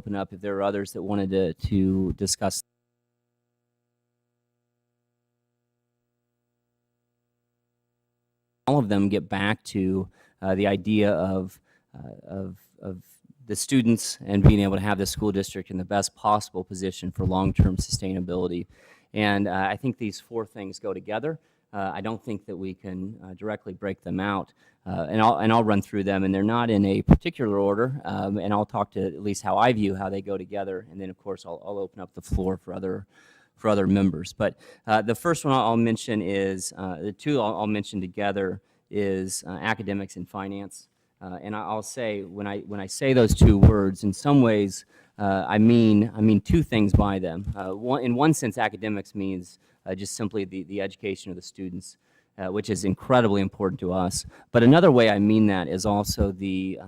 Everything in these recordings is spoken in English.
open up if there are others that wanted to discuss. All of them get back to the idea of the students and being able to have the school district in the best possible position for long-term sustainability. And I think these four things go together. I don't think that we can directly break them out. And I'll run through them, and they're not in a particular order. And I'll talk to at least how I view how they go together. And then, of course, I'll open up the floor for other members. But the first one I'll mention is, the two I'll mention together is academics and finance. And I'll say, when I say those two words, in some ways, I mean two things by them. In one sense, academics means just simply the education of the students, which is incredibly important to us. But another way I mean that is also the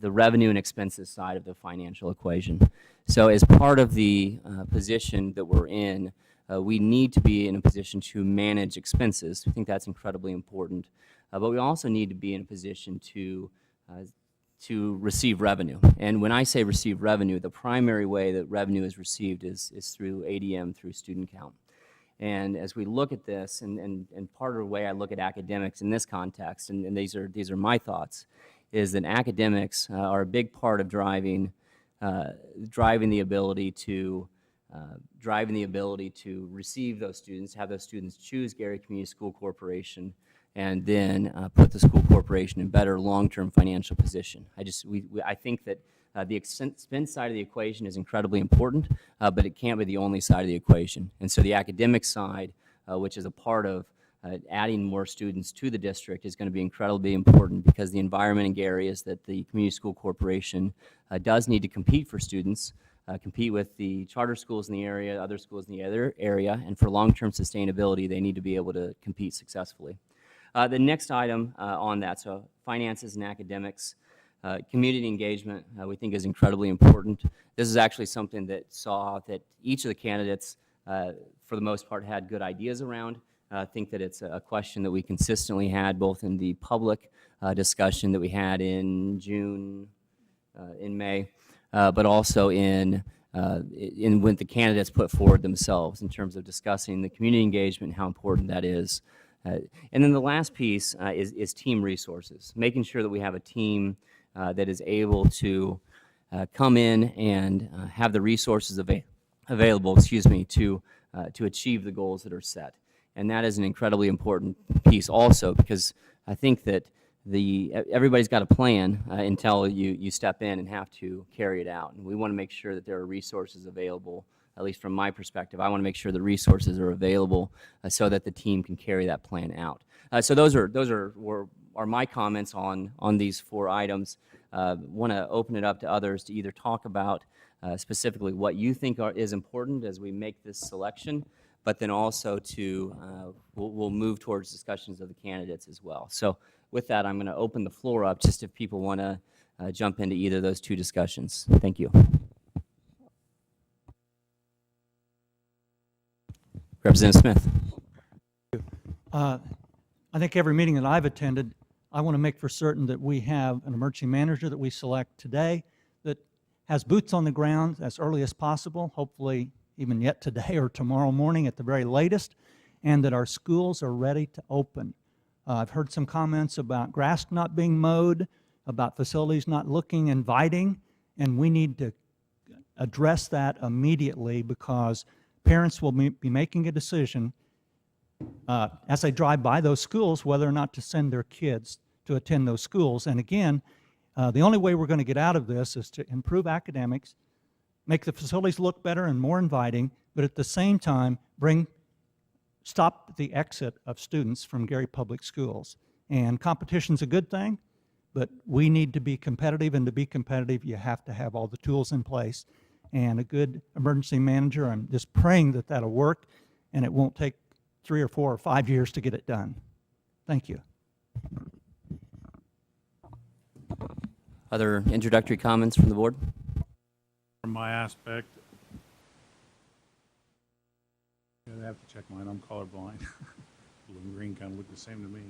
revenue and expenses side of the financial equation. So as part of the position that we're in, we need to be in a position to manage expenses. I think that's incredibly important. But we also need to be in a position to receive revenue. And when I say receive revenue, the primary way that revenue is received is through ADM, through student count. And as we look at this, and part of the way I look at academics in this context, and these are my thoughts, is that academics are a big part of driving the ability to receive those students, have those students choose Gary Community School Corporation, and then put the school corporation in better long-term financial position. I think that the expense side of the equation is incredibly important, but it can't be the only side of the equation. And so the academic side, which is a part of adding more students to the district, is going to be incredibly important, because the environment in Gary is that the Community School Corporation does need to compete for students, compete with the charter schools in the area, other schools in the other area, and for long-term sustainability, they need to be able to compete successfully. The next item on that, so finances and academics, community engagement, we think is incredibly important. This is actually something that saw that each of the candidates, for the most part, had good ideas around. I think that it's a question that we consistently had both in the public discussion that we had in June, in May, but also in when the candidates put forward themselves in terms of discussing the community engagement and how important that is. And then the last piece is team resources, making sure that we have a team that is able to come in and have the resources available, to achieve the goals that are set. And that is an incredibly important piece also, because I think that everybody's got a plan until you step in and have to carry it out. And we want to make sure that there are resources available. At least from my perspective, I want to make sure the resources are available so that the team can carry that plan out. So those are my comments on these four items. Want to open it up to others to either talk about specifically what you think is important as we make this selection, but then also we'll move towards discussions of the candidates as well. So with that, I'm going to open the floor up just if people want to jump into either of those two discussions. Thank you. Representative Smith. I think every meeting that I've attended, I want to make for certain that we have an emergency manager that we select today that has boots on the ground as early as possible, hopefully even yet today or tomorrow morning at the very latest, and that our schools are ready to open. I've heard some comments about grass not being mowed, about facilities not looking inviting, and we need to address that immediately, because parents will be making a decision as they drive by those schools whether or not to send their kids to attend those schools. And again, the only way we're going to get out of this is to improve academics, make the facilities look better and more inviting, but at the same time stop the exit of students from Gary Public Schools. And competition's a good thing, but we need to be competitive, and to be competitive you have to have all the tools in place. And a good emergency manager, I'm just praying that that'll work and it won't take 3 or 4 or 5 years to get it done. Thank you. Other introductory comments from the board? From my aspect, I have to check mine. I'm colorblind. Blue and green kind of look the same to me.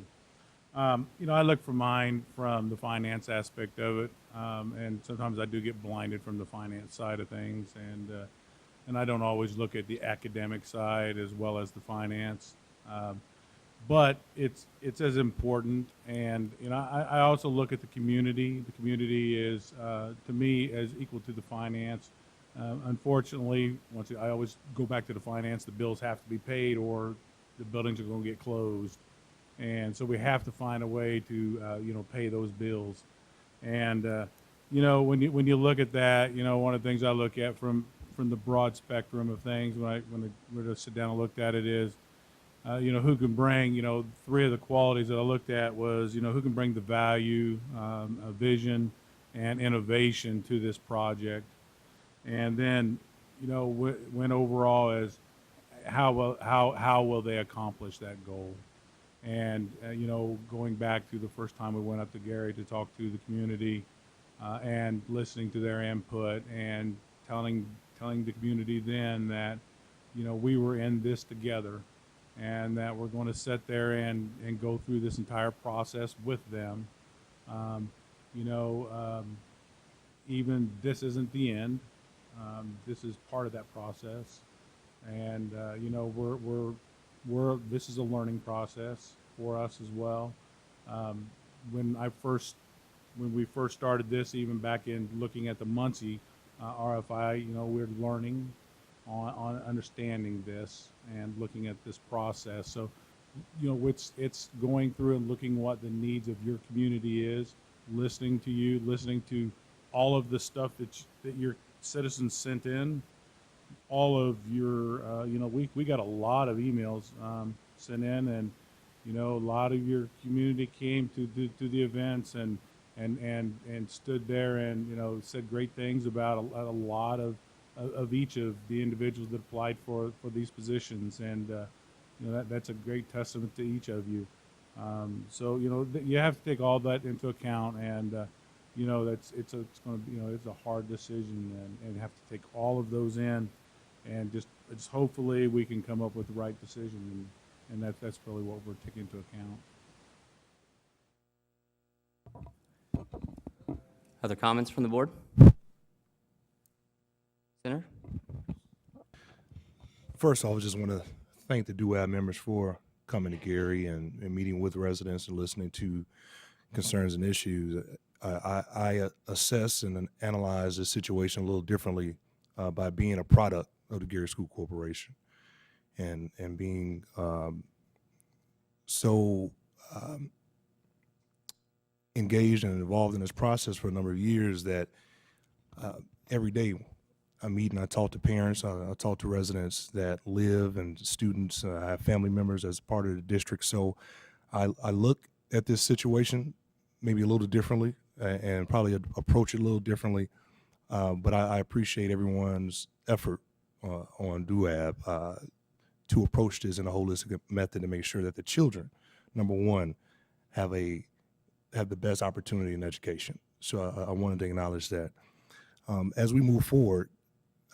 I look for mine from the finance aspect of it, and sometimes I do get blinded from the finance side of things, and I don't always look at the academic side as well as the finance. But it's as important, and I also look at the community. The community is to me as equal to the finance. Unfortunately, I always go back to the finance. The bills have to be paid, or the buildings are going to get closed, and so we have to find a way to pay those bills. And when you look at that, one of the things I look at from the broad spectrum of things when I were to sit down and looked at it is, who can bring, three of the qualities that I looked at was, who can bring the value, a vision, and innovation to this project. And then, when overall is how will they accomplish that goal? And, going back to the first time we went up to Gary to talk to the community and listening to their input and telling the community then that, we were in this together and that we're going to sit there and go through this entire process with them. Even this isn't the end. This is part of that process. And, this is a learning process for us as well. When we first started this, even back in looking at the Muncie RFI, we're learning on understanding this and looking at this process. So, it's going through and looking what the needs of your community is, listening to you, listening to all of the stuff that your citizens sent in, all of your, we got a lot of emails sent in, and a lot of your community came to the events and stood there and said great things about a lot of each of the individuals that applied for these positions, and that's a great testament to each of you. So you have to take all that into account, and it's going to be it's a hard decision, and have to take all of those in, and just hopefully we can come up with the right decision, and that's really what we're taking into account. Other comments from the board? Senator? First off, I just want to thank the DUAB members for coming to Gary and meeting with residents and listening to concerns and issues. I assess and analyze the situation a little differently by being a product of the Gary School Corporation and being so engaged and involved in this process for a number of years that every day I meet and I talk to parents, I talk to residents that live and students. I have family members as part of the district. So I look at this situation maybe a little differently and probably approach it a little differently. But I appreciate everyone's effort on DUAB to approach this in a holistic method to make sure that the children, number one, have the best opportunity in education. So I wanted to acknowledge that. As we move forward,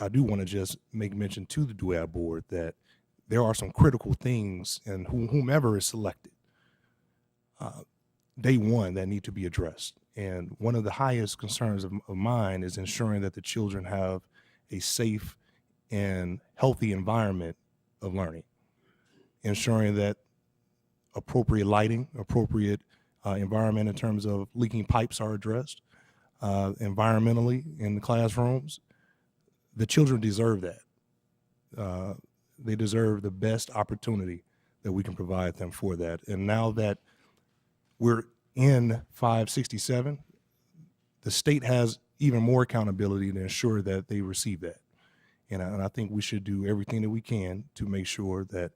I do want to just make mention to the DUAB board that there are some critical things, and whomever is selected, day one, that need to be addressed. And one of the highest concerns of mine is ensuring that the children have a safe and healthy environment of learning, ensuring that appropriate lighting, appropriate environment in terms of leaking pipes are addressed, environmentally in the classrooms. The children deserve that. They deserve the best opportunity that we can provide them for that. And now that we're in 567, the state has even more accountability to ensure that they receive that. And I think we should do everything that we can to make sure that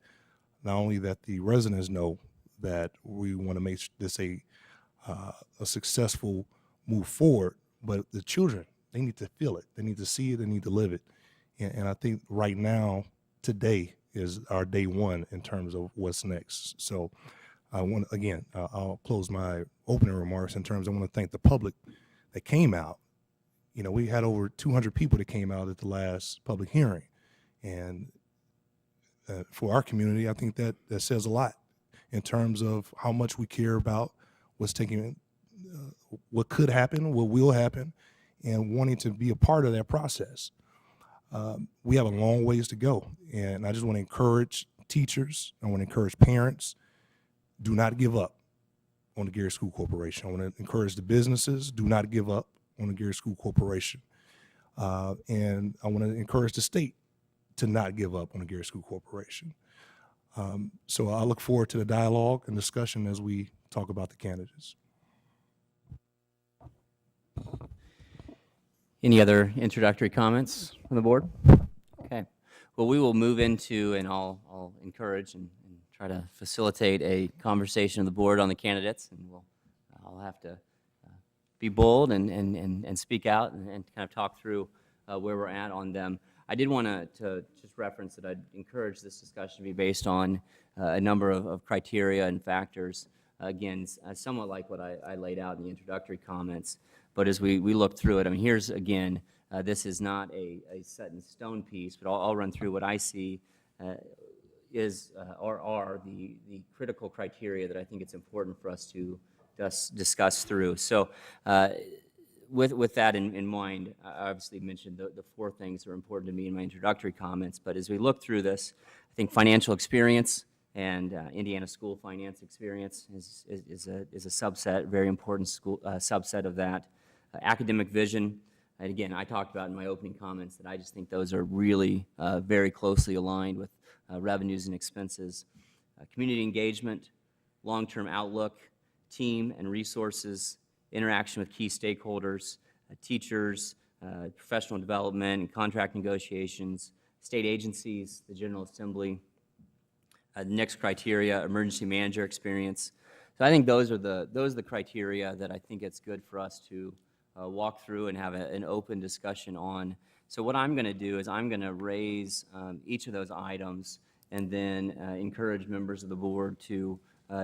not only that the residents know that we want to make this a successful move forward, but the children, they need to feel it. They need to see it. They need to live it. And I think right now, today is our day one in terms of what's next. So I want to, again, I'll close my opening remarks in terms, I want to thank the public that came out. We had over 200 people that came out at the last public hearing. And for our community, I think that says a lot in terms of how much we care about what's taking, what could happen, what will happen, and wanting to be a part of that process. We have a long ways to go, and I just want to encourage teachers, I want to encourage parents, do not give up on the Gary School Corporation. I want to encourage the businesses, do not give up on the Gary School Corporation. And I want to encourage the state to not give up on the Gary School Corporation. So I look forward to the dialogue and discussion as we talk about the candidates. Any other introductory comments from the board? Okay. Well, we will move into, and I'll encourage and try to facilitate a conversation of the board on the candidates, and I'll have to be bold and speak out and kind of talk through where we're at on them. I did want to just reference that I'd encourage this discussion to be based on a number of criteria and factors. Again, somewhat like what I laid out in the introductory comments, but as we look through it, I mean, here's again, this is not a set in stone piece, but I'll run through what I see are the critical criteria that I think it's important for us to discuss through. So with that in mind, I obviously mentioned the four things that are important to me in my introductory comments, but as we look through this, I think financial experience and Indiana school finance experience is a subset, very important school subset of that. Academic vision, and again, I talked about in my opening comments that I just think those are really very closely aligned with revenues and expenses. Community engagement, long-term outlook, team and resources, interaction with key stakeholders, teachers, professional development and contract negotiations, state agencies, the General Assembly. The next criteria, emergency manager experience. So I think those are the criteria that I think it's good for us to walk through and have an open discussion on. So what I'm going to do is I'm going to raise each of those items and then encourage members of the board to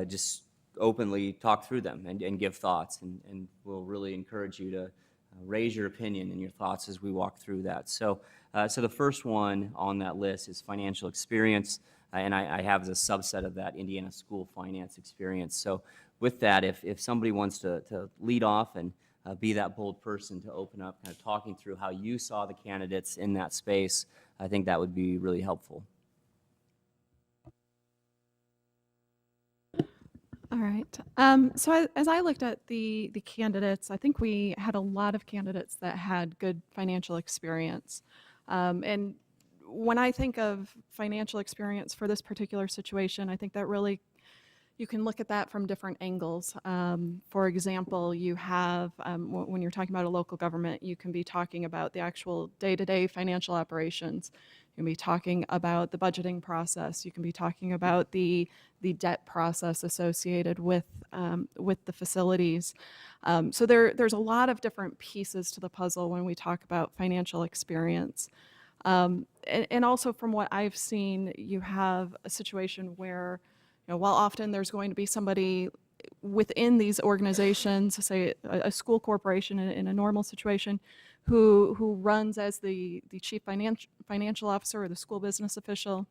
just openly talk through them and give thoughts, and we'll really encourage you to raise your opinion and your thoughts as we walk through that. So, so the first one on that list is financial experience, and I have as a subset of that Indiana school finance experience. So with that, if somebody wants to lead off and be that bold person to open up, kind of talking through how you saw the candidates in that space, I think that would be really helpful. All right. So as I looked at the candidates, I think we had a lot of candidates that had good financial experience. And when I think of financial experience for this particular situation, I think that really you can look at that from different angles. For example, you have, when you're talking about a local government, you can be talking about the actual day-to-day financial operations. You can be talking about the budgeting process. You can be talking about the debt process associated with the facilities. So there's a lot of different pieces to the puzzle when we talk about financial experience. And also from what I've seen, you have a situation where, you know, while often there's going to be somebody within these organizations, say a school corporation in a normal situation, who runs as the chief financial officer or the school business official.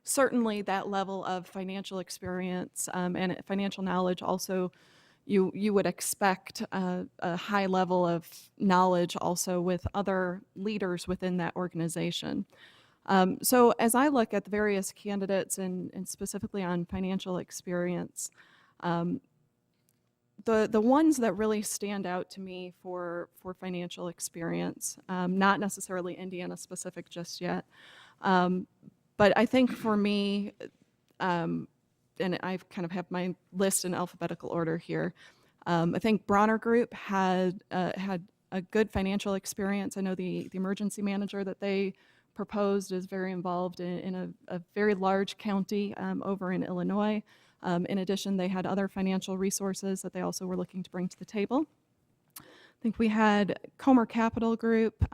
Certainly that level of financial experience and financial knowledge also, you would expect a high level of knowledge also with other leaders within that organization. So as I look at the various candidates and specifically on financial experience, the ones that really stand out to me for financial experience, not necessarily Indiana specific just yet, but I think for me, and I kind of have my list in alphabetical order here, I think Bronner Group had a good financial experience. I know the emergency manager that they proposed is very involved in a very large county over in Illinois. In addition, they had other financial resources that they also were looking to bring to the table. I think we had Comer Capital Group.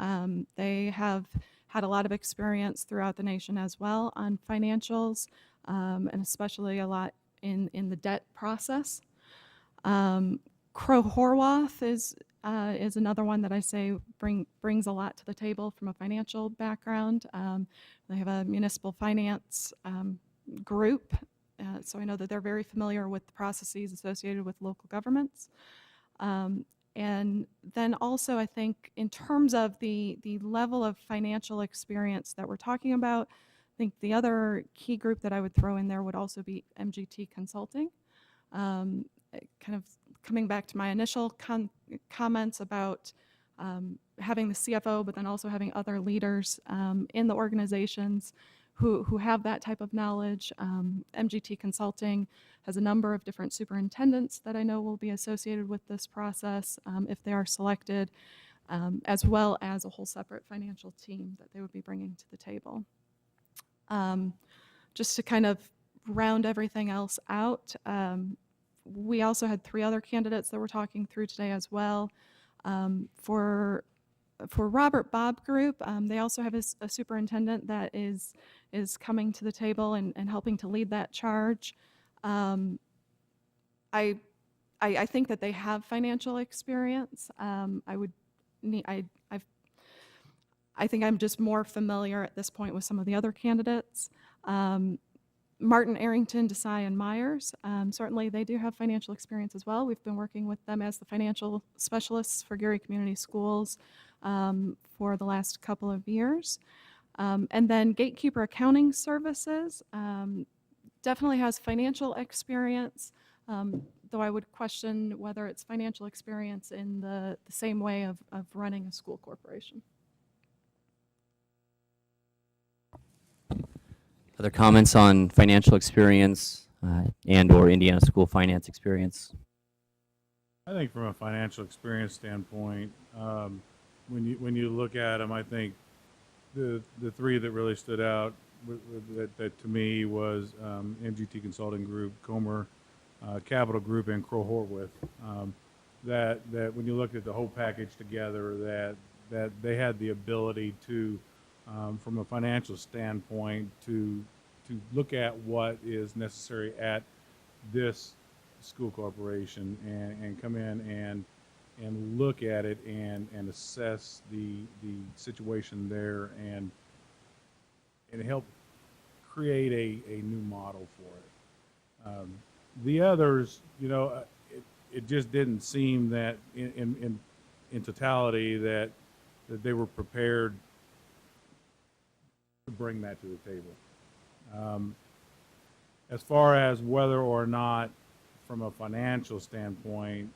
They have had a lot of experience throughout the nation as well on financials, and especially a lot in the debt process. Crow Horwath is another one that I say brings a lot to the table from a financial background. They have a municipal finance group so I know that they're very familiar with the processes associated with local governments. And then also, I think in terms of the level of financial experience that we're talking about, I think the other key group that I would throw in there would also be MGT Consulting. Kind of coming back to my initial comments about having the CFO, but then also having other leaders in the organizations who have that type of knowledge. MGT Consulting has a number of different superintendents that I know will be associated with this process if they are selected, as well as a whole separate financial team that they would be bringing to the table. Just to kind of round everything else out, we also had 3 other candidates that we're talking through today as well. For Robert Bob Group, they also have a superintendent that is coming to the table and helping to lead that charge. I think that they have financial experience. I think I'm just more familiar at this point with some of the other candidates. Martin, Arrington, Desai, and Myers, certainly they do have financial experience as well. We've been working with them as the financial specialists for Gary Community Schools for the last couple of years. And then Gatekeeper Accounting Services definitely has financial experience, though I would question whether it's financial experience in the same way of running a school corporation. Other comments on financial experience and/or Indiana school finance experience? I think from a financial experience standpoint, when you look at them, I think the 3 that really stood out that to me was MGT Consulting Group, Comer Capital Group, and Crow Horwath. That when you look at the whole package together, that they had the ability to, from a financial standpoint, to look at what is necessary at this school corporation and come in and look at it and assess the situation there and help create a new model for it. The others, it just didn't seem that in totality that they were prepared to bring that to the table. As far as whether or not, from a financial standpoint,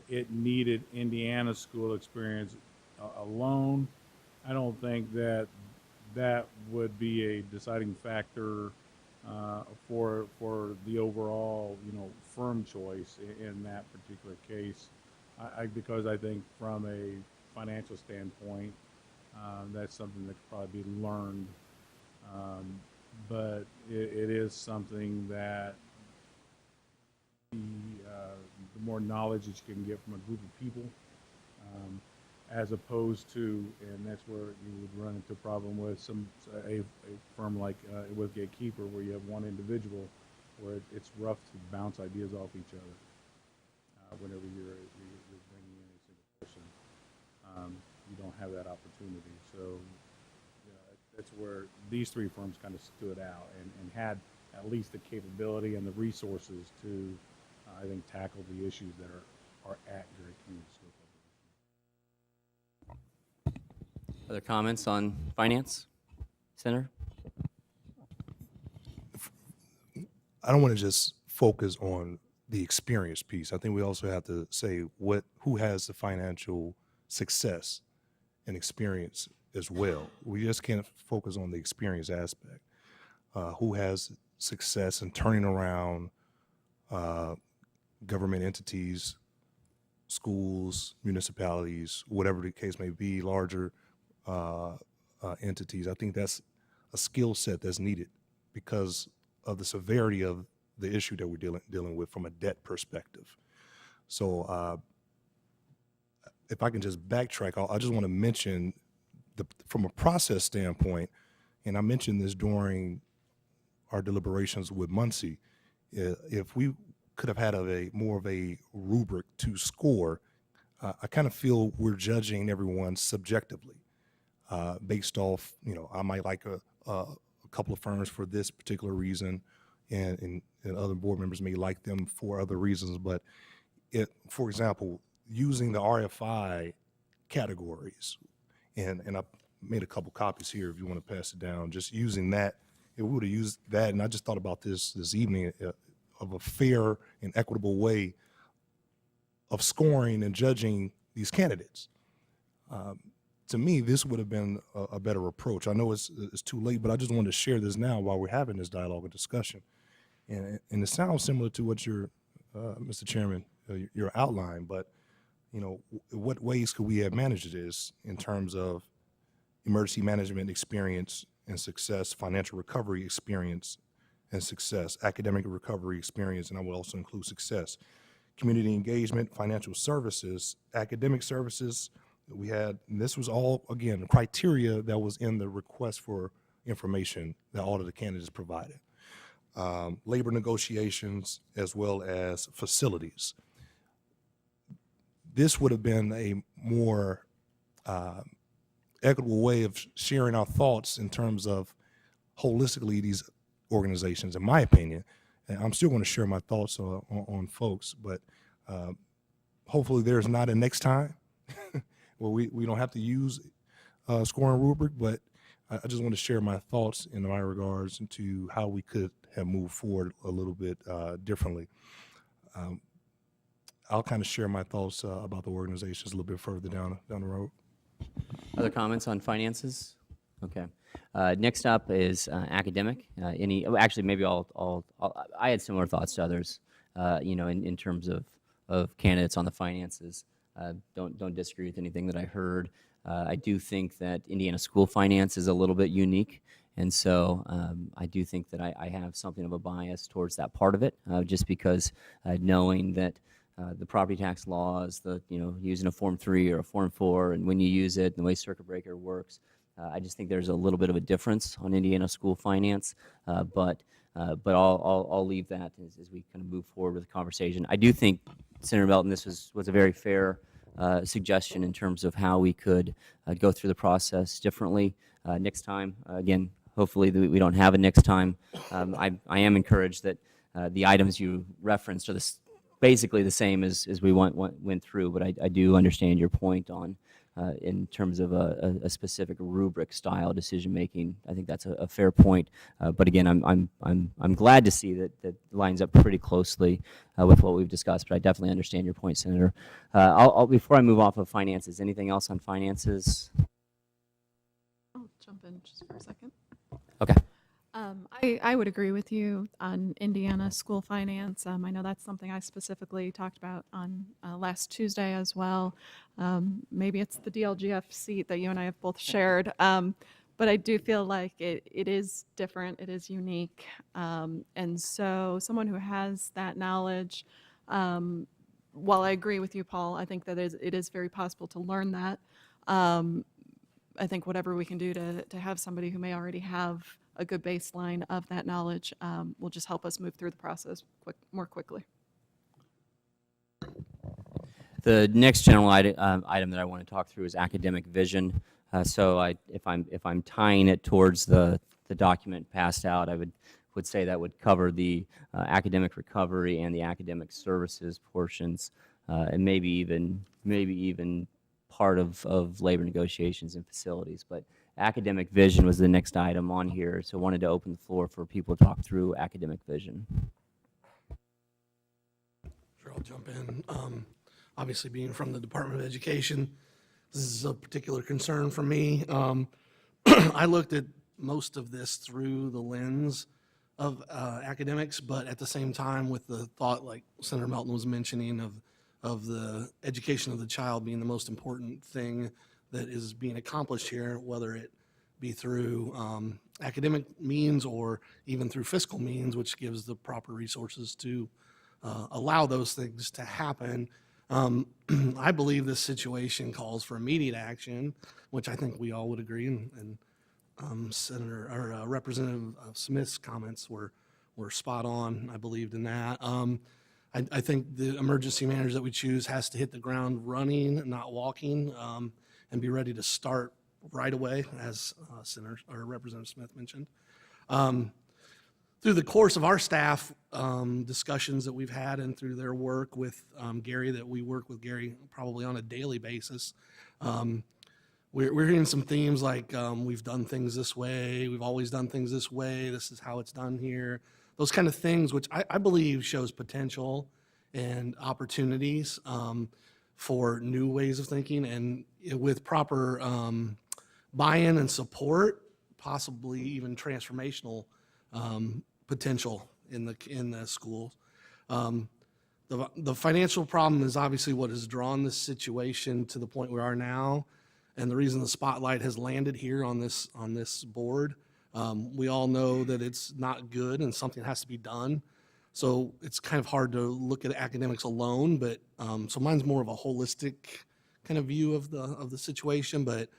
it needed Indiana school experience alone, I don't think that would be a deciding factor for the overall, firm choice in that particular case. Because I think from a financial standpoint, that's something that could probably be learned. But it is something that the more knowledge that you can get from a group of people, as opposed to, and that's where you would run into a problem with a firm like with Gatekeeper, where you have one individual, where it's rough to bounce ideas off each other whenever you're bringing in a single person. You don't have that opportunity. So that's where these 3 firms kind of stood out and had at least the capability and the resources to, I think, tackle the issues that are at Gary Community School Corporation. Other comments on finance? Senator? I don't want to just focus on the experience piece. I think we also have to say who has the financial success and experience as well. We just can't focus on the experience aspect. Who has success in turning around government entities, schools, municipalities, whatever the case may be, larger entities. I think that's a skill set that's needed because of the severity of the issue that we're dealing with from a debt perspective. So if I can just backtrack, I just want to mention from a process standpoint, and I mentioned this during our deliberations with Muncie, if we could have had more of a rubric to score, I kind of feel we're judging everyone subjectively based off, I might like a a couple of firms for this particular reason, and other board members may like them for other reasons. But for example, using the RFI categories, and I made a couple copies here if you want to pass it down. Just using that, if we would have used that, and I just thought about this evening, of a fair and equitable way of scoring and judging these candidates. To me, this would have been a better approach. I know it's too late, but I just wanted to share this now while we're having this dialogue and discussion. And it sounds similar to what Mr. Chairman, your outline, but what ways could we have managed this in terms of emergency management experience and success, financial recovery experience and success, academic recovery experience, and I will also include success, community engagement, financial services, academic services. We had, and this was all, again, the criteria that was in the request for information that all of the candidates provided. Labor negotiations, as well as facilities. This would have been a more equitable way of sharing our thoughts in terms of holistically these organizations, in my opinion. And I'm still going to share my thoughts on folks, but hopefully there's not a next time where we don't have to use a scoring rubric, but I just want to share my thoughts in my regards into how we could have moved forward a little bit differently. I'll kind of share my thoughts about the organizations a little bit further down the road. Other comments on finances? Okay. Next up is academic. Actually, maybe I had similar thoughts to others, in terms of candidates on the finances. Don't disagree with anything that I heard. I do think that Indiana school finance is a little bit unique, and so I do think that I have something of a bias towards that part of it, just because knowing that the property tax laws, using a Form 3 or a Form 4, and when you use it, and the way circuit breaker works, I just think there's a little bit of a difference on Indiana school finance, but I'll leave that as we kind of move forward with the conversation. I do think, Senator Melton, this was a very fair suggestion in terms of how we could go through the process differently next time. Again, hopefully we don't have a next time. I am encouraged that the items you referenced are basically the same as we went through, but I do understand your point on in terms of a specific rubric style decision making. I think that's a fair point. But again, I'm glad to see that lines up pretty closely with what we've discussed. But I definitely understand your point, Senator. Before I move off of finances, anything else on finances? I'll jump in just for a second. Okay. I would agree with you on Indiana school finance. I know that's something I specifically talked about on last Tuesday as well. Maybe it's the DLGF seat that you and I have both shared, but I do feel like it is different, it is unique. And so someone who has that knowledge, while I agree with you, Paul, I think that it is very possible to learn that. I think whatever we can do to have somebody who may already have a good baseline of that knowledge will just help us move through the process more quickly. The next general item that I want to talk through is academic vision. So if I'm tying it towards the document passed out, I would say that would cover the academic recovery and the academic services portions, and maybe even part of labor negotiations and facilities. But academic vision was the next item on here, so I wanted to open the floor for people to talk through academic vision. Sure, I'll jump in. Obviously, being from the Department of Education, this is a particular concern for me. I looked at most of this through the lens of academics, but at the same time with the thought, like Senator Melton was mentioning, of the education of the child being the most important thing that is being accomplished here, whether it be through academic means or even through fiscal means, which gives the proper resources to allow those things to happen. I believe this situation calls for immediate action, which I think we all would agree, and Senator or Representative Smith's comments were spot on. I believed in that. I think the emergency manager that we choose has to hit the ground running, not walking, and be ready to start right away, as Senator or Representative Smith mentioned. Through the course of our staff discussions that we've had and through their work with Gary, that we work with Gary probably on a daily basis, we're hearing some themes like we've done things this way, we've always done things this way, this is how it's done here. Those kind of things, which I believe shows potential and opportunities for new ways of thinking, and with proper buy-in and support, possibly even transformational potential in the schools. The financial problem is obviously what has drawn this situation to the point we are now, and the reason the spotlight has landed here on this board. We all know that it's not good and something has to be done. So it's kind of hard to look at academics alone, but so mine's more of a holistic kind of view of the situation. But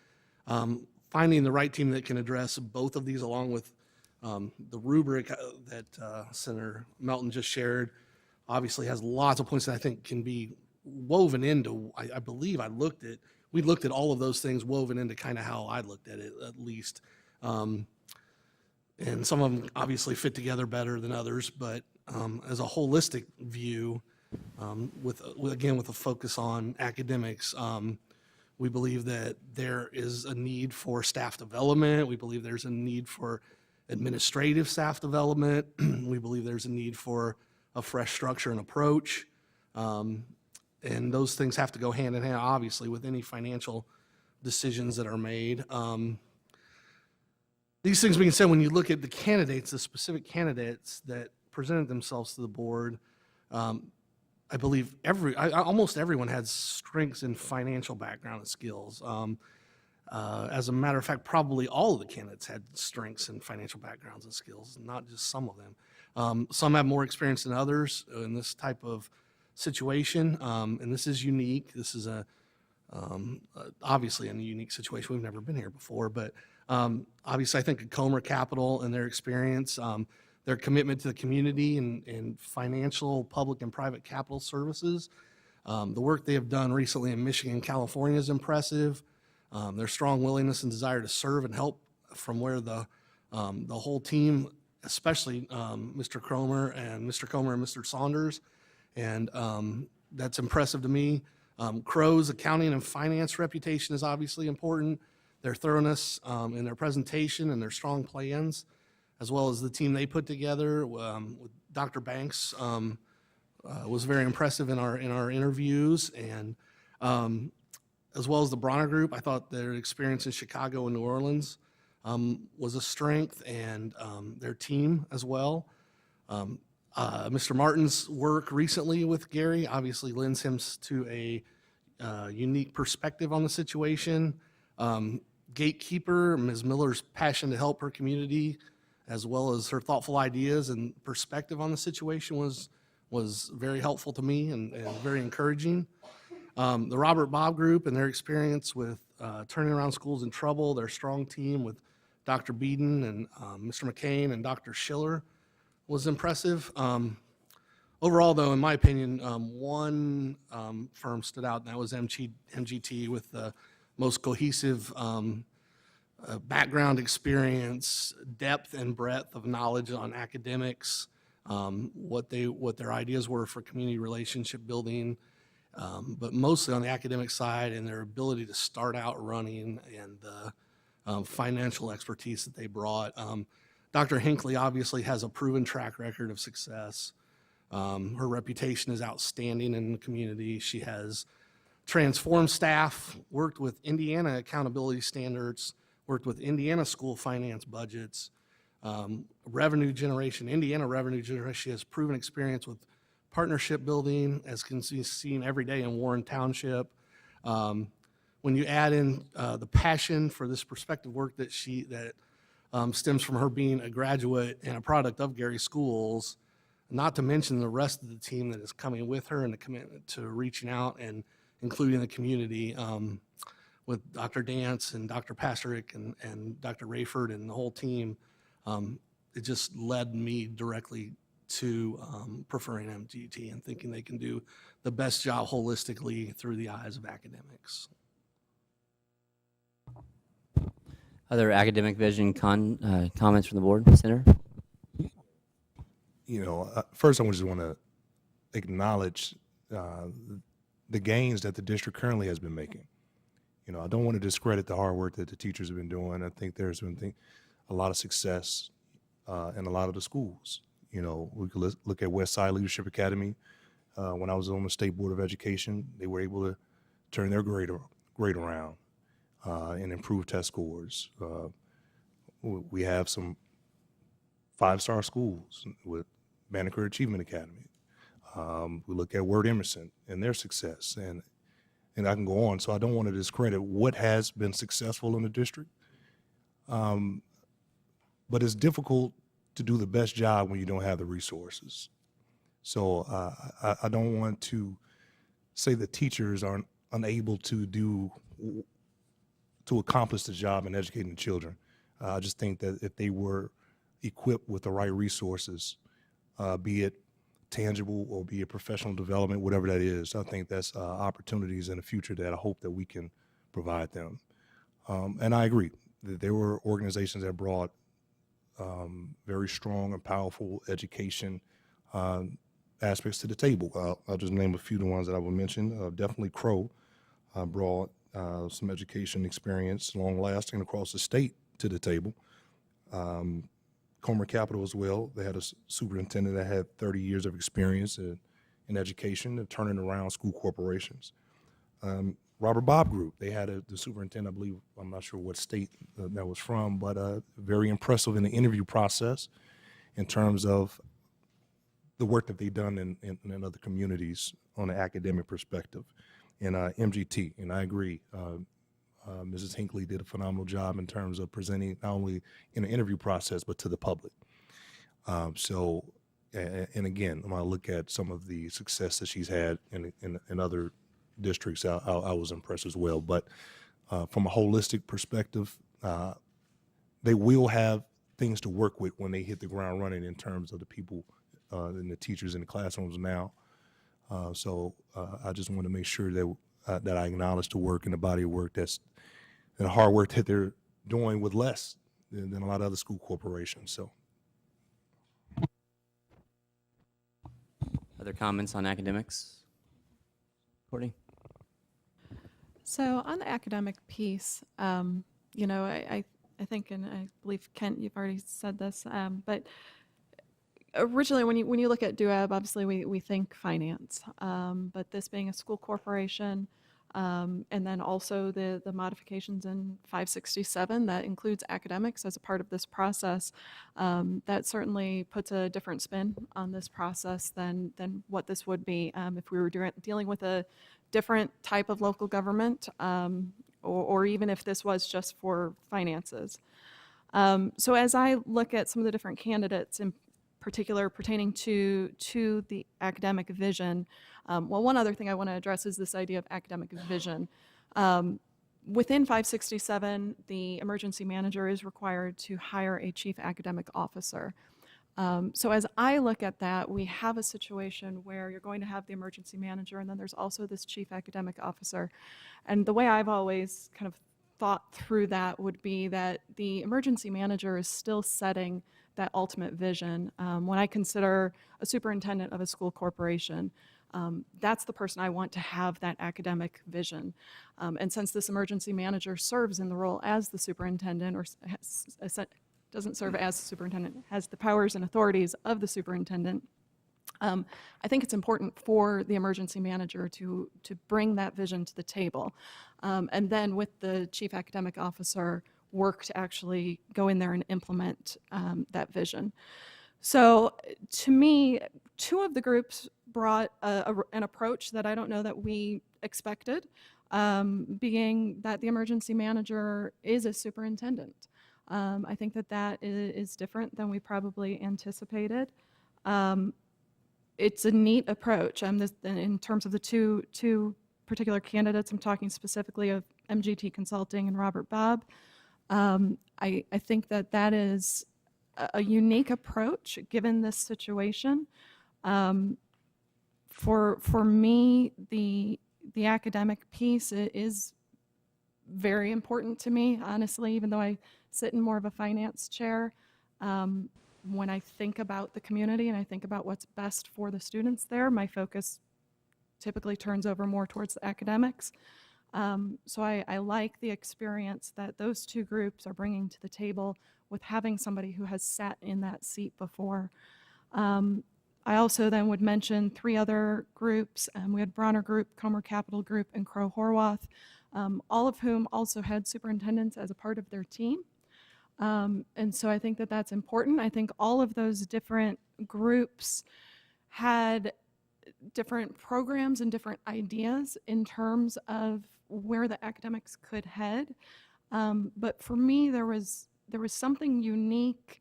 finding the right team that can address both of these, along with the rubric that Senator Melton just shared, obviously has lots of points that I think can be woven into. I believe we looked at all of those things woven into kind of how I looked at it, at least. And some of them obviously fit together better than others, but as a holistic view, with a focus on academics, we believe that there is a need for staff development. We believe there's a need for administrative staff development. We believe there's a need for a fresh structure and approach. And those things have to go hand in hand, obviously, with any financial decisions that are made. These things being said, when you look at the candidates, the specific candidates that presented themselves to the board, I believe almost everyone had strengths in financial background and skills. As a matter of fact, probably all of the candidates had strengths in financial backgrounds and skills, not just some of them. Some have more experience than others in this type of situation, and this is unique. This is obviously a unique situation. We've never been here before, but obviously I think of Comer Capital and their experience, their commitment to the community and financial, public and private capital services. The work they have done recently in Michigan and California is impressive. Their strong willingness and desire to serve and help from where the whole team, especially Mr. Comer and Mr. Saunders, and that's impressive to me. Crow's accounting and finance reputation is obviously important. Their thoroughness in their presentation and their strong plans, as well as the team they put together with Dr. Banks, was very impressive in our interviews, and as well as the Bronner Group. I thought their experience in Chicago and New Orleans was a strength, and their team as well. Mr. Martin's work recently with Gary obviously lends him to a unique perspective on the situation. Gatekeeper, Ms. Miller's passion to help her community, as well as her thoughtful ideas and perspective on the situation, was very helpful to me and very encouraging. The Robert Bob Group and their experience with turning around schools in trouble, their strong team with Dr. Beeden and Mr. McCain and Dr. Schiller was impressive. Overall, though, in my opinion, one firm stood out, and that was MGT, with the most cohesive background experience, depth and breadth of knowledge on academics, what their ideas were for community relationship building, but mostly on the academic side, and their ability to start out running, and the financial expertise that they brought. Dr. Hinckley obviously has a proven track record of success. Her reputation is outstanding in the community. She has transformed staff, worked with Indiana accountability standards, worked with Indiana school finance budgets, revenue generation, Indiana revenue generation. She has proven experience with partnership building, as can be seen every day in Warren Township. When you add in the passion for this prospective work that stems from her being a graduate and a product of Gary Schools, not to mention the rest of the team that is coming with her and the commitment to reaching out and including the community, with Dr. Dance and Dr. Pastrick and Dr. Rayford and the whole team, it just led me directly to preferring MGT and thinking they can do the best job holistically through the eyes of academics. Other academic vision comments from the board, Senator? First I just want to acknowledge the gains that the district currently has been making. I don't want to discredit the hard work that the teachers have been doing. I think there's been a lot of success in a lot of the schools. We could look at West Side Leadership Academy. When I was on the State Board of Education, they were able to turn their grade around and improve test scores. We have some 5-star schools with Banneker Achievement Academy. We look at Word Emerson and their success, and I can go on. So I don't want to discredit what has been successful in the district. But it's difficult to do the best job when you don't have the resources. So I don't want to say that teachers are unable to accomplish the job in educating the children. I just think that if they were equipped with the right resources, be it tangible or be it professional development, whatever that is, I think that's opportunities in the future that I hope that we can provide them. And I agree that there were organizations that brought very strong and powerful education aspects to the table. I'll just name a few of the ones that I will mention. Definitely Crow brought some education experience, long-lasting across the state, to the table. Comer Capital as well. They had a superintendent that had 30 years of experience in education and turning around school corporations. Robert Bob Group, they had the superintendent, I believe, I'm not sure what state that was from, but very impressive in the interview process in terms of the work that they've done in other communities on an academic perspective. And MGT, and I agree, Mrs. Hinckley did a phenomenal job in terms of presenting not only in the interview process, but to the public. And again, when I look at some of the success that she's had in other districts, I was impressed as well. But from a holistic perspective, they will have things to work with when they hit the ground running in terms of the people and the teachers in the classrooms now. So I just want to make sure that I acknowledge the work and the body of work and the hard work that they're doing with less than a lot of other school corporations. So. Other comments on academics? Courtney? So on the academic piece, I think, and I believe, Kent, you've already said this, but originally when you look at DUAB, obviously we think finance, but this being a school corporation, and then also the modifications in 567, that includes academics as a part of this process, that certainly puts a different spin on this process than what this would be if we were dealing with a different type of local government, or even if this was just for finances. So as I look at some of the different candidates in particular pertaining to the academic vision, well, one other thing I want to address is this idea of academic vision. Within 567, the emergency manager is required to hire a chief academic officer. So as I look at that, we have a situation where you're going to have the emergency manager, and then there's also this chief academic officer. And the way I've always kind of thought through that would be that the emergency manager is still setting that ultimate vision. When I consider a superintendent of a school corporation, that's the person I want to have that academic vision. And since this emergency manager serves in the role as the superintendent, or doesn't serve as the superintendent, has the powers and authorities of the superintendent, I think it's important for the emergency manager to bring that vision to the table. And then with the chief academic officer, work to actually go in there and implement that vision. So to me, two of the groups brought an approach that I don't know that we expected, being that the emergency manager is a superintendent. I think that is different than we probably anticipated. It's a neat approach. In terms of the two particular candidates, I'm talking specifically of MGT Consulting and Robert Bob. I think that is a unique approach given this situation. For me, the academic piece is very important to me, honestly, even though I sit in more of a finance chair. When I think about the community and I think about what's best for the students there, my focus typically turns over more towards the academics. So I like the experience that those two groups are bringing to the table with having somebody who has sat in that seat before. I also then would mention three other groups. We had Bronner Group, Comer Capital Group, and Crow Horwath, all of whom also had superintendents as a part of their team. And so I think that that's important. I think all of those different groups had different programs and different ideas in terms of where the academics could head. But for me, there was something unique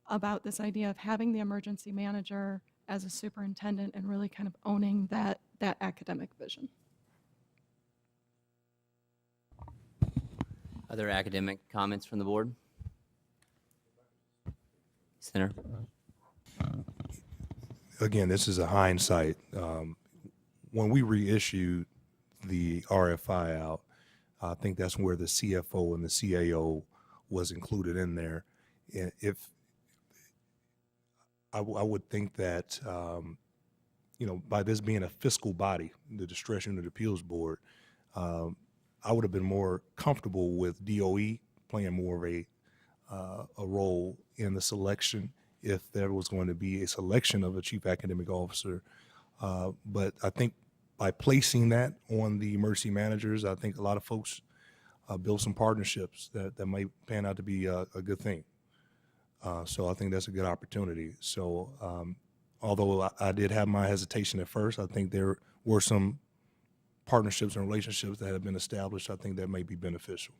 about this idea of having the emergency manager as a superintendent and really kind of owning that academic vision. Other academic comments from the board? Senator? Again, this is a hindsight. When we reissued the RFI out, I think that's where the CFO and the CAO was included in there. And if I would think that, by this being a fiscal body, the Discretionary Appeals Board, I would have been more comfortable with DOE playing more of a role in the selection if there was going to be a selection of a chief academic officer. But I think by placing that on the emergency managers, I think a lot of folks build some partnerships that might pan out to be a good thing. So I think that's a good opportunity. So although I did have my hesitation at first, I think there were some partnerships and relationships that have been established. I think that may be beneficial.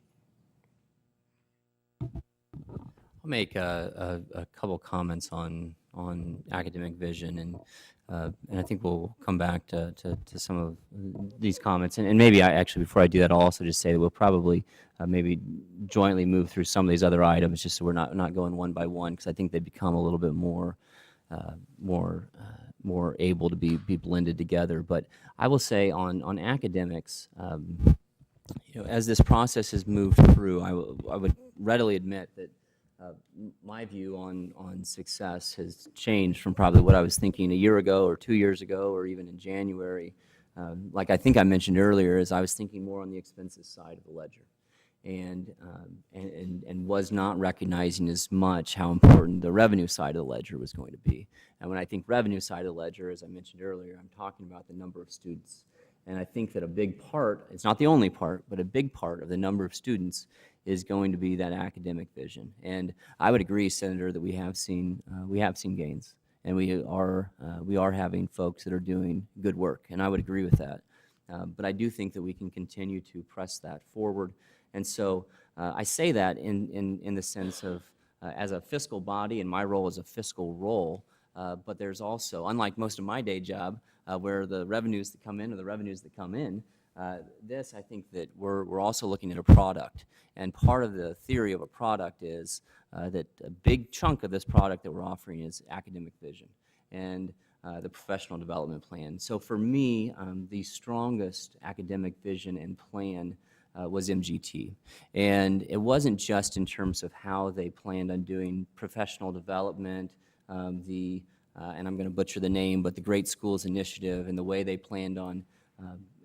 I'll make a couple comments on academic vision, and I think we'll come back to some of these comments. And maybe actually, before I do that, I'll also just say that we'll probably maybe jointly move through some of these other items, just so we're not going one by one, because I think they become a little bit more able to be blended together. But I will say on academics, as this process has moved through, I would readily admit that my view on success has changed from probably what I was thinking a year ago or 2 years ago or even in January. Like I think I mentioned earlier, is I was thinking more on the expenses side of the ledger, and was not recognizing as much how important the revenue side of the ledger was going to be. And when I think revenue side of the ledger, as I mentioned earlier, I'm talking about the number of students. And I think that a big part, it's not the only part, but a big part of the number of students is going to be that academic vision. And I would agree, Senator, that we have seen gains, and we are having folks that are doing good work, and I would agree with that. But I do think that we can continue to press that forward. And so I say that in the sense of as a fiscal body, and my role is a fiscal role, but there's also, unlike most of my day job, where the revenues that come in are the revenues that come in, this, I think that we're also looking at a product. And part of the theory of a product is that a big chunk of this product that we're offering is academic vision and the professional development plan. So for me, the strongest academic vision and plan was MGT. And it wasn't just in terms of how they planned on doing professional development, and I'm going to butcher the name, but the Great Schools Initiative and the way they planned on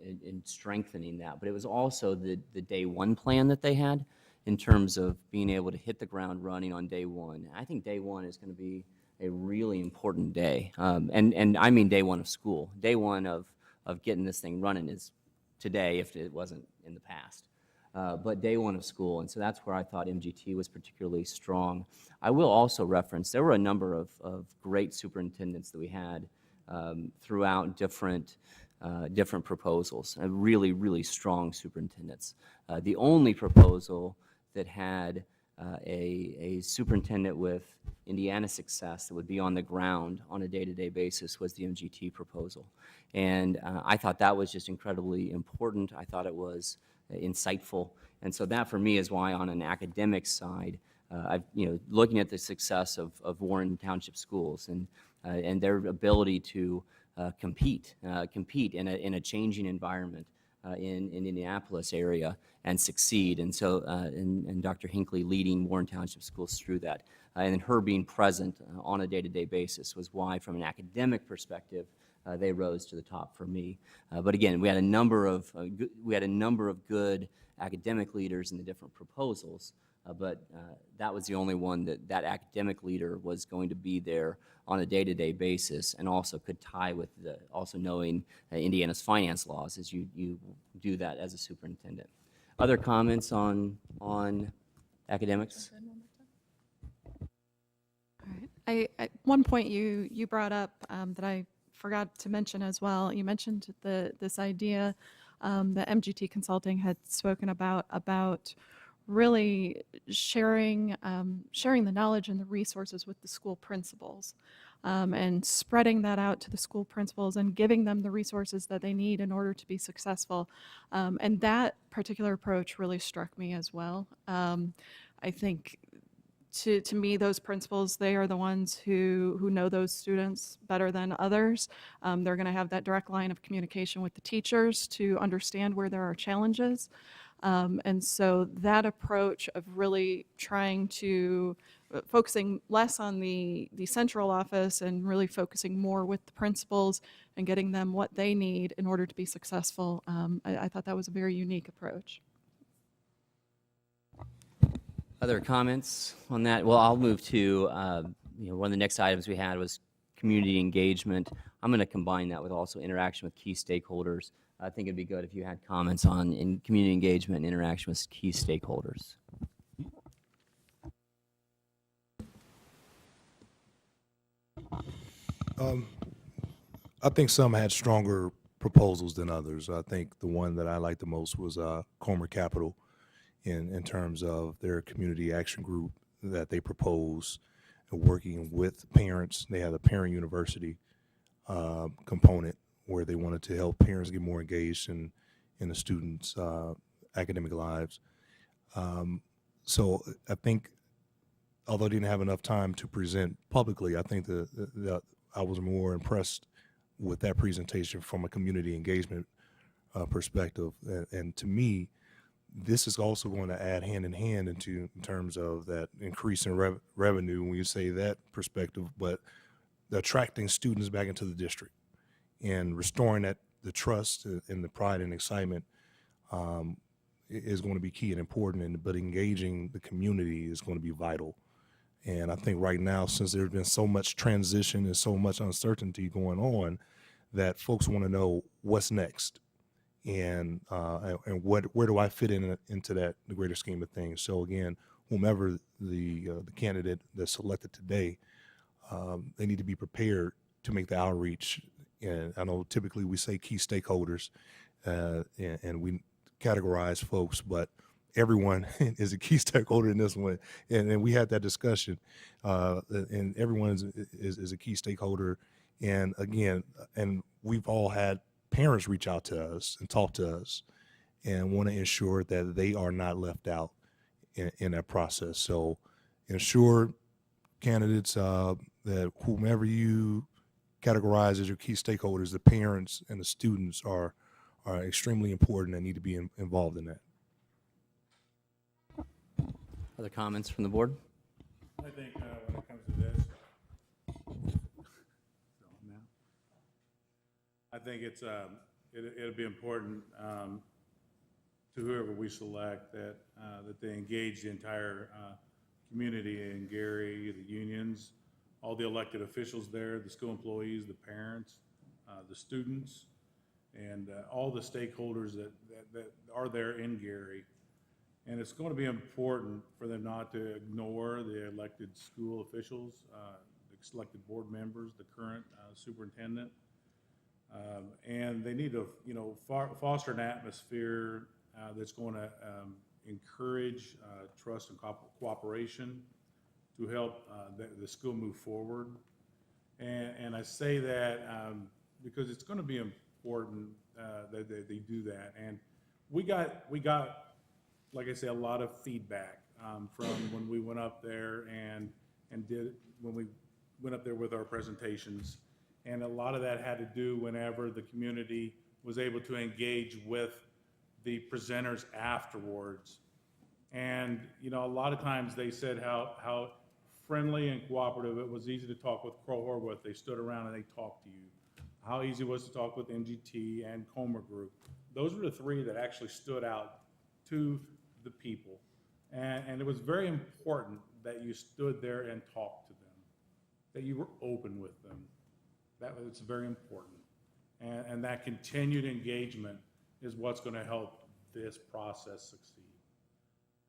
in strengthening that. But it was also the day one plan that they had in terms of being able to hit the ground running on day one. I think day one is going to be a really important day. And I mean day one of school. Day one of getting this thing running is today if it wasn't in the past. But day one of school, and so that's where I thought MGT was particularly strong. I will also reference, there were a number of great superintendents that we had throughout different proposals, really, really strong superintendents. The only proposal that had a superintendent with Indiana success that would be on the ground on a day-to-day basis was the MGT proposal. And I thought that was just incredibly important. I thought it was insightful. And so that for me is why on an academic side, looking at the success of Warren Township schools and their ability to compete in a changing environment, in Indianapolis area and succeed. And so, and Dr. Hinckley leading Warren Township Schools through that. And then her being present on a day-to-day basis was why, from an academic perspective, they rose to the top for me. But again, we had a number of good academic leaders in the different proposals, but that was the only one that academic leader was going to be there on a day-to-day basis, and also could tie with also knowing Indiana's finance laws as you do that as a superintendent. Other comments on academics? All right. At one point you brought up that I forgot to mention as well. You mentioned this idea that MGT Consulting had spoken about really sharing the knowledge and the resources with the school principals, and spreading that out to the school principals and giving them the resources that they need in order to be successful. And that particular approach really struck me as well. I think to me, those principals, they are the ones who know those students better than others. They're going to have that direct line of communication with the teachers to understand where there are challenges. And so that approach of really trying to focusing less on the central office and really focusing more with the principals and getting them what they need in order to be successful, I thought that was a very unique approach. Other comments on that? Well, I'll move to, one of the next items we had was community engagement. I'm going to combine that with also interaction with key stakeholders. I think it'd be good if you had comments on community engagement and interaction with key stakeholders. I think some had stronger proposals than others. I think the one that I liked the most was Comer Capital in terms of their community action group that they propose, and working with parents. They have a parent university component where they wanted to help parents get more engaged in the students' academic lives. So I think, although I didn't have enough time to present publicly, I think that I was more impressed with that presentation from a community engagement perspective. And to me, this is also going to add hand in hand in terms of that increase in revenue when you say that perspective, but attracting students back into the district and restoring the trust and the pride and excitement is going to be key and important. But engaging the community is going to be vital. And I think right now, since there's been so much transition and so much uncertainty going on, that folks want to know what's next. And where do I fit into the greater scheme of things? So again, whomever the candidate that's selected today, they need to be prepared to make the outreach. And I know typically we say key stakeholders, and we categorize folks, but everyone is a key stakeholder in this one. And we had that discussion, and everyone is a key stakeholder. And again, and we've all had parents reach out to us and talk to us and want to ensure that they are not left out in that process. So ensure candidates that whomever you categorize as your key stakeholders, the parents and the students are extremely important and need to be involved in that. Other comments from the board? I think when it comes to this, I think it'll be important to whoever we select that they engage the entire community in Gary, the unions, all the elected officials there, the school employees, the parents, the students, and all the stakeholders that are there in Gary. And it's going to be important for them not to ignore the elected school officials, the selected board members, the current superintendent. And they need to, foster an atmosphere that's going to encourage trust and cooperation to help the school move forward. And I say that because it's going to be important that they do that. And we got, like I say, a lot of feedback from when we went up there when we went up there with our presentations. And a lot of that had to do whenever the community was able to engage with the presenters afterwards. And, you know, a lot of times they said how friendly and cooperative it was, easy to talk with Crow Horwath. They stood around and they talked to you. How easy it was to talk with MGT and Comer Group. Those were the three that actually stood out to the people. And it was very important that you stood there and talked to them, that you were open with them. That was very important. And that continued engagement is what's going to help this process succeed.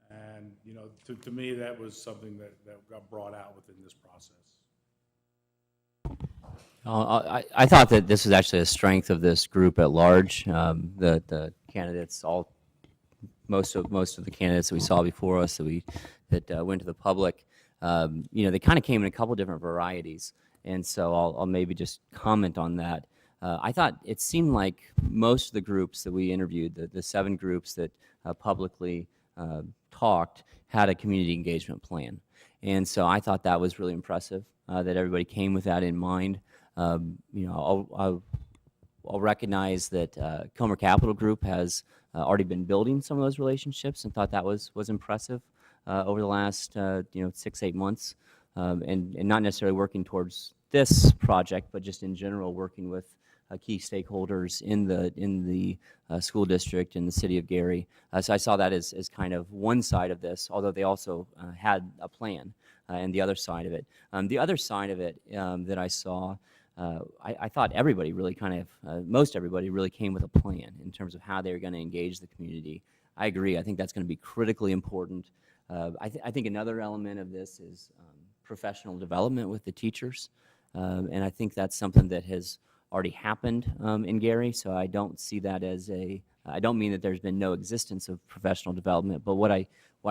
And, you know, to me, that was something that got brought out within this process. I thought that this was actually a strength of this group at large. The candidates, most of the candidates that we saw before us that went to the public, you know, they kind of came in a couple different varieties, and so I'll maybe just comment on that. I thought it seemed like most of the groups that we interviewed, the 7 groups that publicly talked, had a community engagement plan, and so I thought that was really impressive that everybody came with that in mind. You know, I'll recognize that Comer Capital Group has already been building some of those relationships, and thought that was impressive over the last 6-8 months, and not necessarily working towards this project, but just in general working with key stakeholders in the school district in the city of Gary. So I saw that as kind of one side of this, although they also had a plan, and the other side of it. The other side of it that I saw, I thought everybody really most everybody really came with a plan in terms of how they were going to engage the community. I agree. I think that's going to be critically important. I think another element of this is professional development with the teachers, and I think that's something that has already happened in Gary, so I don't see that as I don't mean that there's been no existence of professional development, but why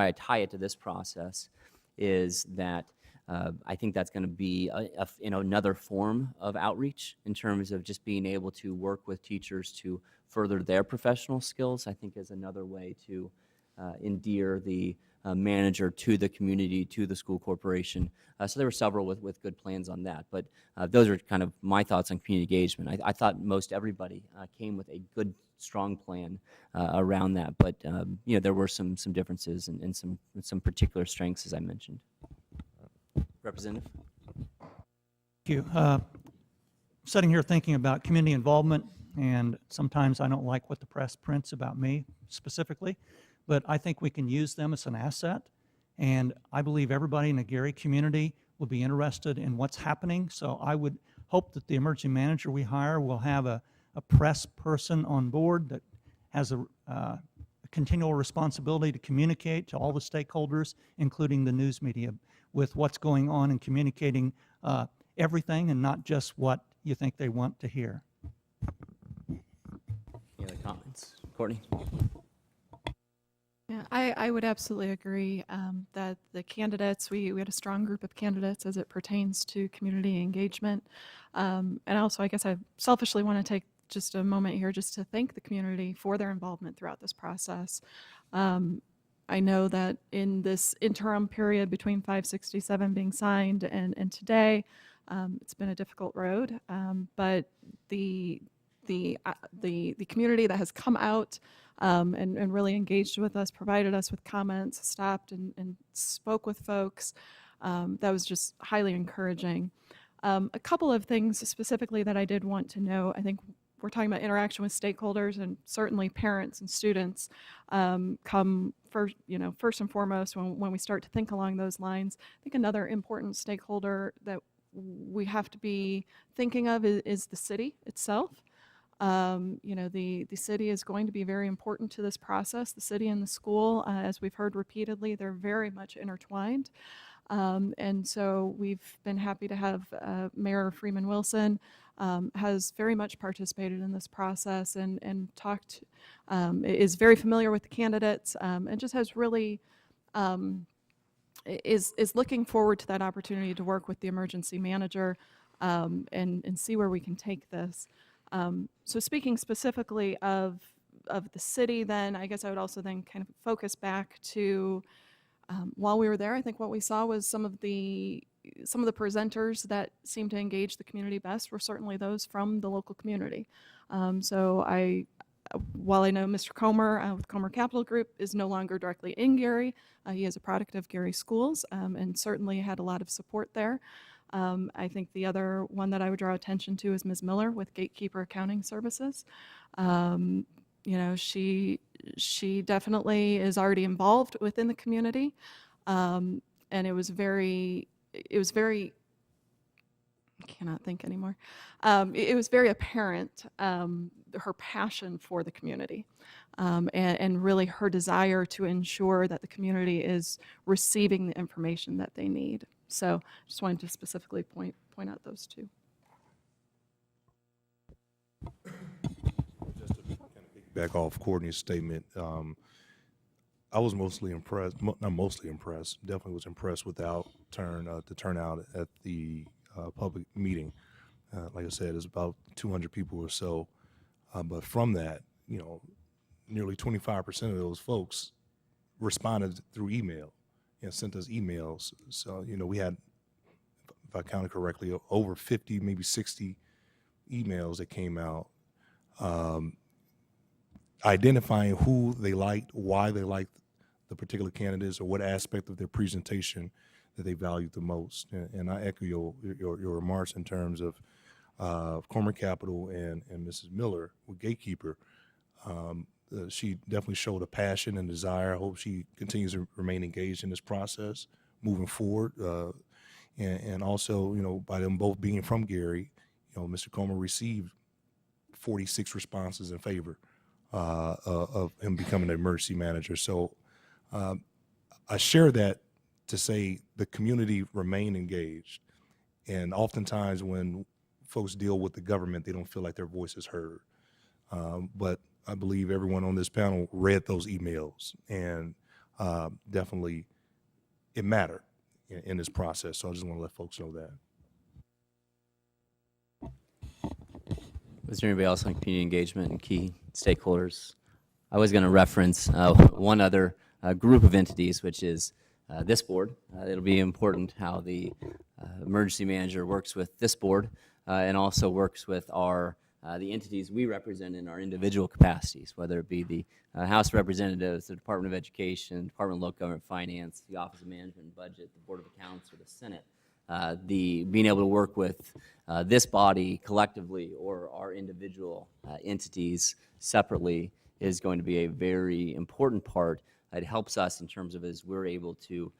I tie it to this process is that I think that's going to be another form of outreach in terms of just being able to work with teachers to further their professional skills. I think is another way to endear the manager to the community, to the school corporation. So there were several with good plans on that, but those are kind of my thoughts on community engagement. I thought most everybody came with a good, strong plan around that, but you know, there were some differences and some particular strengths, as I mentioned. Representative? Thank you. Sitting here thinking about community involvement, and sometimes I don't like what the press prints about me specifically, but I think we can use them as an asset, and I believe everybody in the Gary community will be interested in what's happening, so I would hope that the emergency manager we hire will have a press person on board that has a continual responsibility to communicate to all the stakeholders, including the news media, with what's going on and communicating everything and not just what you think they want to hear. Any other comments? Courtney? Yeah, I would absolutely agree that the candidates, we had a strong group of candidates as it pertains to community engagement. And also, I guess I selfishly want to take just a moment here just to thank the community for their involvement throughout this process. I know that in this interim period between 567 being signed and today, it's been a difficult road, but the community that has come out and really engaged with us, provided us with comments, stopped and spoke with folks, that was just highly encouraging. A couple of things specifically that I did want to know, I think we're talking about interaction with stakeholders, and certainly parents and students come first, first and foremost when we start to think along those lines. I think another important stakeholder that we have to be thinking of is the city itself. The city is going to be very important to this process. The city and the school, as we've heard repeatedly, they're very much intertwined. And so we've been happy to have Mayor Freeman Wilson has very much participated in this process and talked, is very familiar with the candidates, and just has really is looking forward to that opportunity to work with the emergency manager and see where we can take this. So speaking specifically of the city, then I guess I would also then kind of focus back to while we were there. I think what we saw was some of the presenters that seemed to engage the community best were certainly those from the local community. So while I know Mr. Comer with Comer Capital Group is no longer directly in Gary, he is a product of Gary Schools and certainly had a lot of support there. I think the other one that I would draw attention to is Ms. Miller with Gatekeeper Accounting Services. You know, she definitely is already involved within the community, and it was very, I cannot think anymore. It was very apparent her passion for the community and really her desire to ensure that the community is receiving the information that they need. So just wanted to specifically point out those two. Just to kind of piggyback off Courtney's statement, I was mostly impressed, not mostly impressed, definitely was impressed with the turnout at the public meeting. Like I said, it's about 200 people or so. But from that, you know, nearly 25% of those folks responded through email and sent us emails. So, you know, we had, if I counted correctly, over 50, maybe 60 emails that came out identifying who they liked, why they liked the particular candidates, or what aspect of their presentation that they valued the most. And I echo your remarks in terms of Comer Capital and Mrs. Miller with Gatekeeper. She definitely showed a passion and desire. I hope she continues to remain engaged in this process moving forward. And also, you know, by them both being from Gary, you know, Mr. Comer received 46 responses in favor of him becoming an emergency manager. So I share that to say the community remain engaged. And oftentimes when folks deal with the government, they don't feel like their voice is heard. But I believe everyone on this panel read those emails, and definitely it mattered in this process. So I just want to let folks know that. Was there anybody else on community engagement and key stakeholders? I was going to reference one other group of entities, which is this board. It'll be important how the emergency manager works with this board and also works with our the entities we represent in our individual capacities, whether it be the House of Representatives, the Department of Education, Department of Local Government Finance, the Office of Management and Budget, the Board of Accounts, or the Senate. Being able to work with this body collectively or our individual entities separately is going to be a very important part. It helps us in terms of as we're able to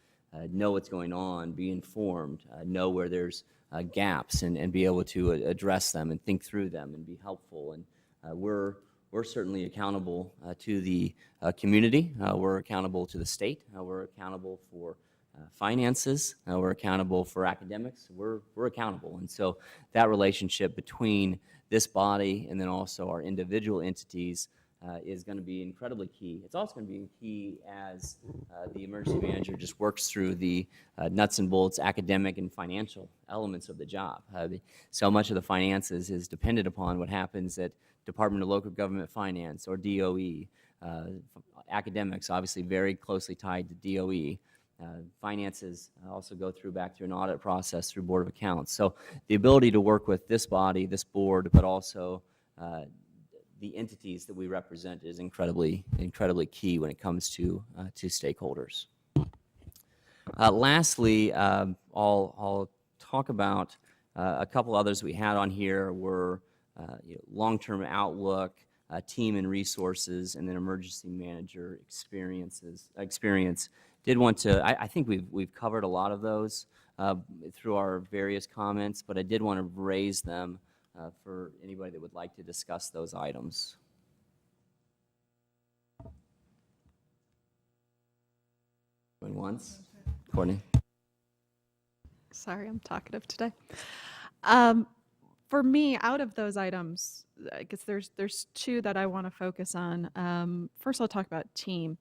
know what's going on, be informed, know where there's gaps, and be able to address them and think through them and be helpful. And we're certainly accountable to the community. We're accountable to the state. We're accountable for finances. We're accountable for academics. We're accountable. And so that relationship between this body and then also our individual entities is going to be incredibly key. It's also going to be key as the emergency manager just works through the nuts and bolts academic and financial elements of the job. So much of the finances is dependent upon what happens at Department of Local Government Finance or DOE. Academics obviously very closely tied to DOE. Finances also go back through an audit process through Board of Accounts. So the ability to work with this body, this board, but also the entities that we represent is incredibly key when it comes to stakeholders. Lastly, I'll talk about a couple others we had on here were long-term outlook, team and resources, and then emergency manager experience. Did want to, I think we've covered a lot of those through our various comments, but I did want to raise them for anybody that would like to discuss those items. Going once? Courtney? Sorry, I'm talkative today. For me, out of those items, I guess there's two that I want to focus on. First, I'll talk about team.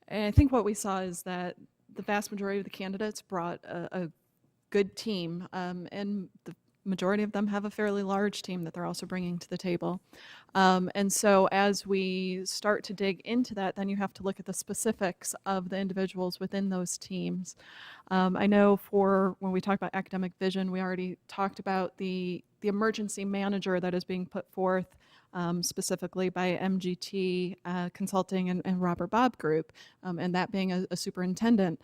And I think what we saw is that the vast majority of the candidates brought a good team, and the majority of them have a fairly large team that they're also bringing to the table. And so as we start to dig into that, then you have to look at the specifics of the individuals within those teams. I know when we talk about academic vision, we already talked about the emergency manager that is being put forth specifically by MGT Consulting and Robert Bob Group, and that being a superintendent.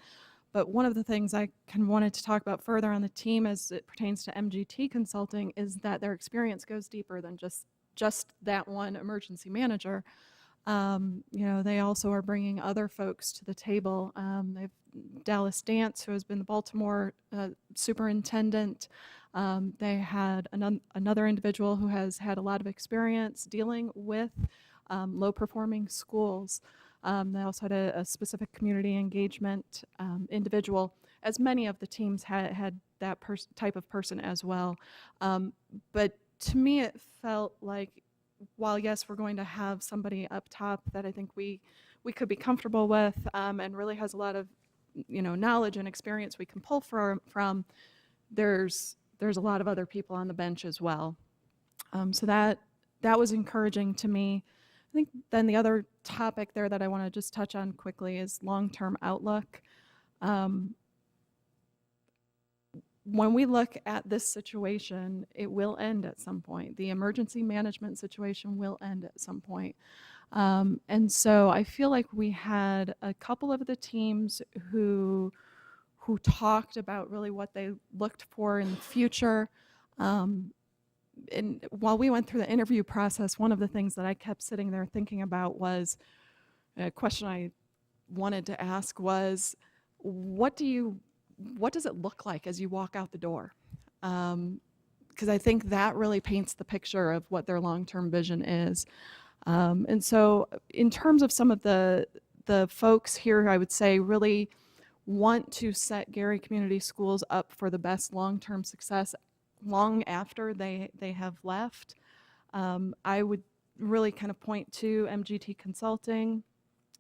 But one of the things I kind of wanted to talk about further on the team as it pertains to MGT Consulting is that their experience goes deeper than just that one emergency manager. They also are bringing other folks to the table. They've Dallas Dance, who has been the Baltimore superintendent. They had another individual who has had a lot of experience dealing with low-performing schools. They also had a specific community engagement individual, as many of the teams had that type of person as well. But to me, it felt like, while yes, we're going to have somebody up top that I think we could be comfortable with and really has a lot of knowledge and experience we can pull from, there's a lot of other people on the bench as well. So that was encouraging to me. I think then the other topic there that I want to just touch on quickly is long-term outlook. When we look at this situation, it will end at some point. The emergency management situation will end at some point. And so I feel like we had a couple of the teams who talked about really what they looked for in the future. And while we went through the interview process, one of the things that I kept sitting there thinking about was a question I wanted to ask was, what does it look like as you walk out the door? Because I think that really paints the picture of what their long-term vision is. And so in terms of some of the folks here, I would say really want to set Gary Community Schools up for the best long-term success long after they have left. I would really kind of point to MGT Consulting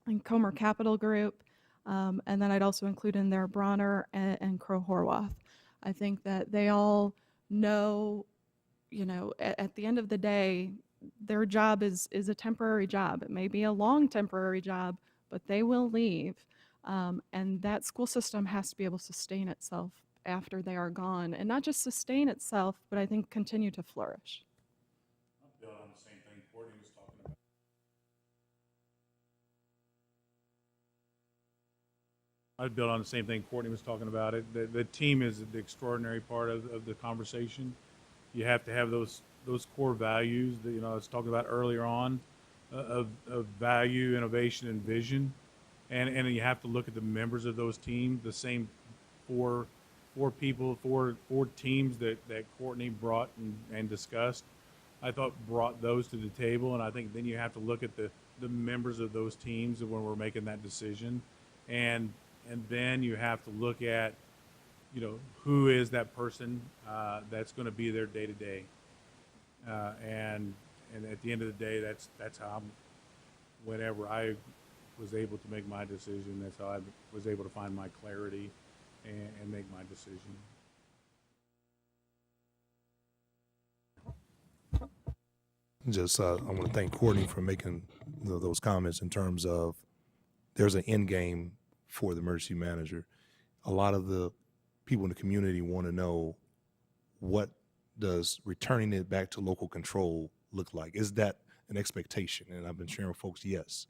and Comer Capital Group, and then I'd also include in there Bronner and Crow Horwath. I think that they all know, at the end of the day, their job is a temporary job. It may be a long temporary job, but they will leave. And that school system has to be able to sustain itself after they are gone, and not just sustain itself, but I think continue to flourish. I'll build on the same thing Courtney was talking about. I'd build on the same thing Courtney was talking about. The team is the extraordinary part of the conversation. You have to have those core values that I was talking about earlier on, of value, innovation, and vision, and you have to look at the members of those teams. The same four teams that Courtney brought and discussed, I thought brought those to the table, and I think then you have to look at the members of those teams when we're making that decision, and then you have to look at who is that person that's going to be there day to day, and at the end of the day, that's how whenever I was able to make my decision, that's how I was able to find my clarity and make my decision. Just, I want to thank Courtney for making those comments in terms of there's an end game for the emergency manager. A lot of the people in the community want to know, what does returning it back to local control look like? Is that an expectation? And I've been sharing with folks, yes,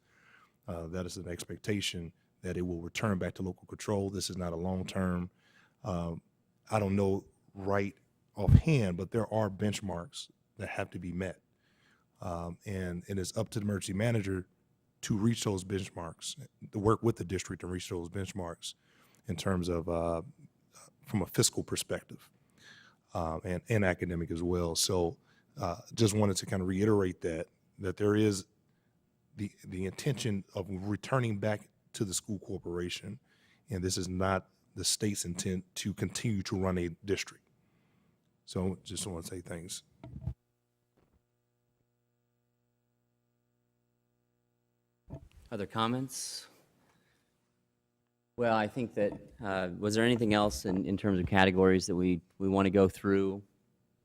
that is an expectation that it will return back to local control. This is not a long-term, I don't know right offhand, but there are benchmarks that have to be met. And it is up to the emergency manager to reach those benchmarks, to work with the district and reach those benchmarks in terms of from a fiscal perspective and academic as well. So just wanted to kind of reiterate that there is the intention of returning back to the school corporation, and this is not the state's intent to continue to run a district. So just want to say thanks. Other comments? Well, I think that, was there anything else in terms of categories that we want to go through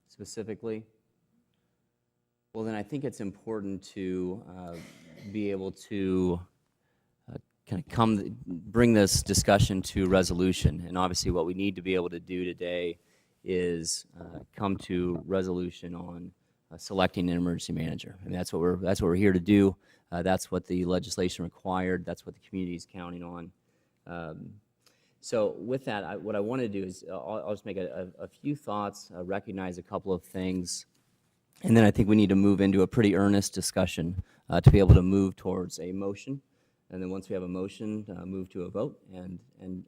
specifically? Well, then I think it's important to be able to kind of bring this discussion to resolution. And obviously what we need to be able to do today is come to resolution on selecting an emergency manager. I mean, that's what we're here to do. That's what the legislation required. That's what the community is counting on. So with that, what I want to do is I'll just make a few thoughts, recognize a couple of things, and then I think we need to move into a pretty earnest discussion to be able to move towards a motion. And then once we have a motion, move to a vote and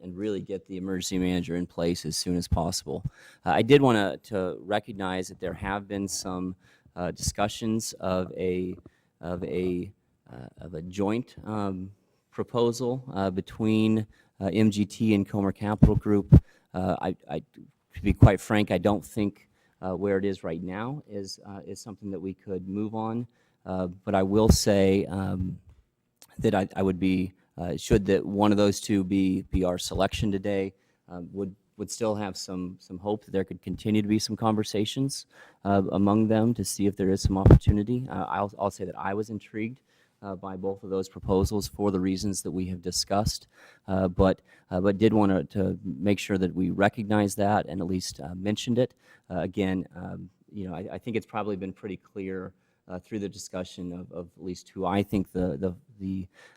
really get the emergency manager in place as soon as possible. I did want to recognize that there have been some discussions of a joint proposal between MGT and Comer Capital Group. To be quite frank, I don't think where it is right now is something that we could move on. But I will say that I would be, should that one of those two be our selection today, would still have some hope that there could continue to be some conversations among them to see if there is some opportunity. I'll say that I was intrigued by both of those proposals for the reasons that we have discussed, but did want to make sure that we recognize that and at least mentioned it. Again, I think it's probably been pretty clear through the discussion of at least who I think the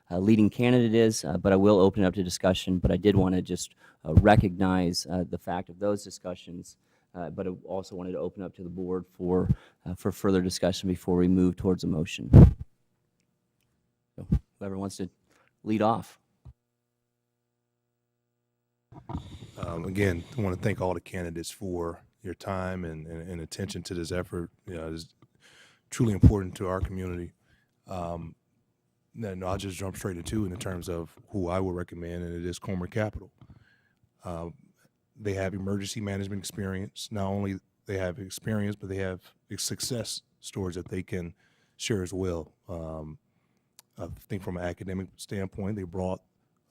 leading candidate is, but I will open it up to discussion. But I did want to just recognize the fact of those discussions, but I also wanted to open up to the board for further discussion before we move towards a motion. So whoever wants to lead off. Again, I want to thank all the candidates for your time and attention to this effort. It's truly important to our community. I'll just jump straight into it in terms of who I would recommend, and it is Comer Capital. They have emergency management experience. Not only they have experience, but they have success stories that they can share as well. I think from an academic standpoint, they brought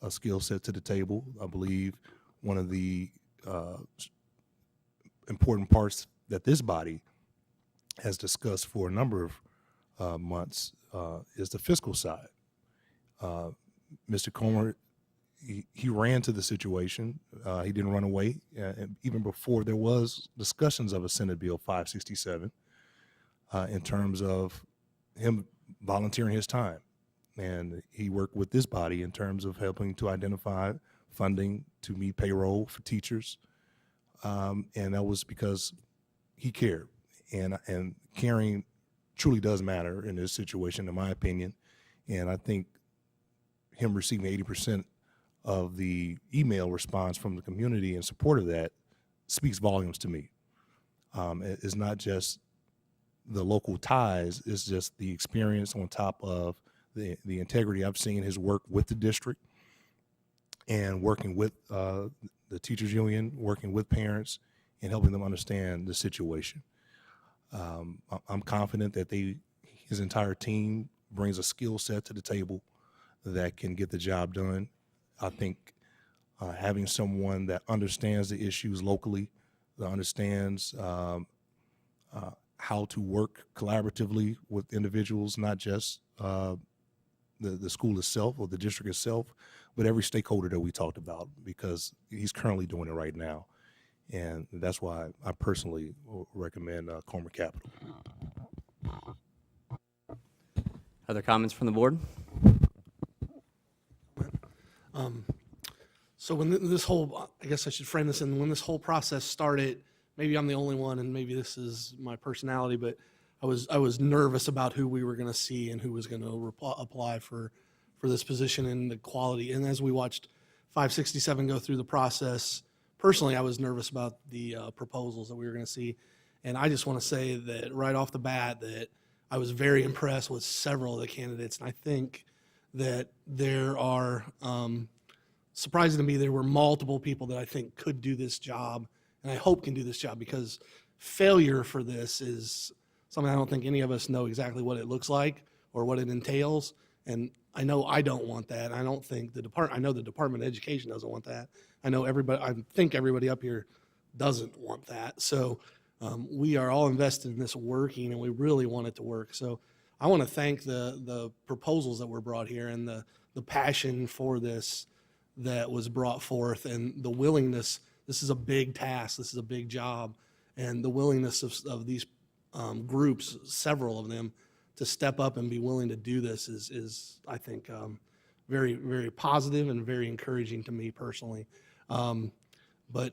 a skill set to the table. I believe one of the important parts that this body has discussed for a number of months is the fiscal side. Mr. Comer, he ran to the situation. He didn't run away. Even before there was discussions of a Senate Bill 567 in terms of him volunteering his time. And he worked with this body in terms of helping to identify funding to meet payroll for teachers. And that was because he cared. And caring truly does matter in this situation, in my opinion. And I think him receiving 80% of the email response from the community in support of that speaks volumes to me. It's not just the local ties, it's just the experience on top of the integrity. I've seen his work with the district and working with the teachers union, working with parents and helping them understand the situation. I'm confident that his entire team brings a skill set to the table that can get the job done. I think having someone that understands the issues locally, that understands how to work collaboratively with individuals, not just the school itself or the district itself, but every stakeholder that we talked about, because he's currently doing it right now. And that's why I personally recommend Comer Capital. Other comments from the board? So when this whole, I guess I should frame this in, when this whole process started, maybe I'm the only one and maybe this is my personality, but I was nervous about who we were going to see and who was going to apply for this position and the quality. And as we watched 567 go through the process, personally, I was nervous about the proposals that we were going to see. And I just want to say that right off the bat that I was very impressed with several of the candidates. And I think that there are, surprising to me, there were multiple people that I think could do this job and I hope can do this job, because failure for this is something I don't think any of us know exactly what it looks like or what it entails. And I know I don't want that. I don't think I know the Department of Education doesn't want that. I think everybody up here doesn't want that. So we are all invested in this working and we really want it to work. So I want to thank the proposals that were brought here and the passion for this that was brought forth and the willingness. This is a big task. This is a big job. And the willingness of these groups, several of them, to step up and be willing to do this is I think, very, very positive and very encouraging to me personally. But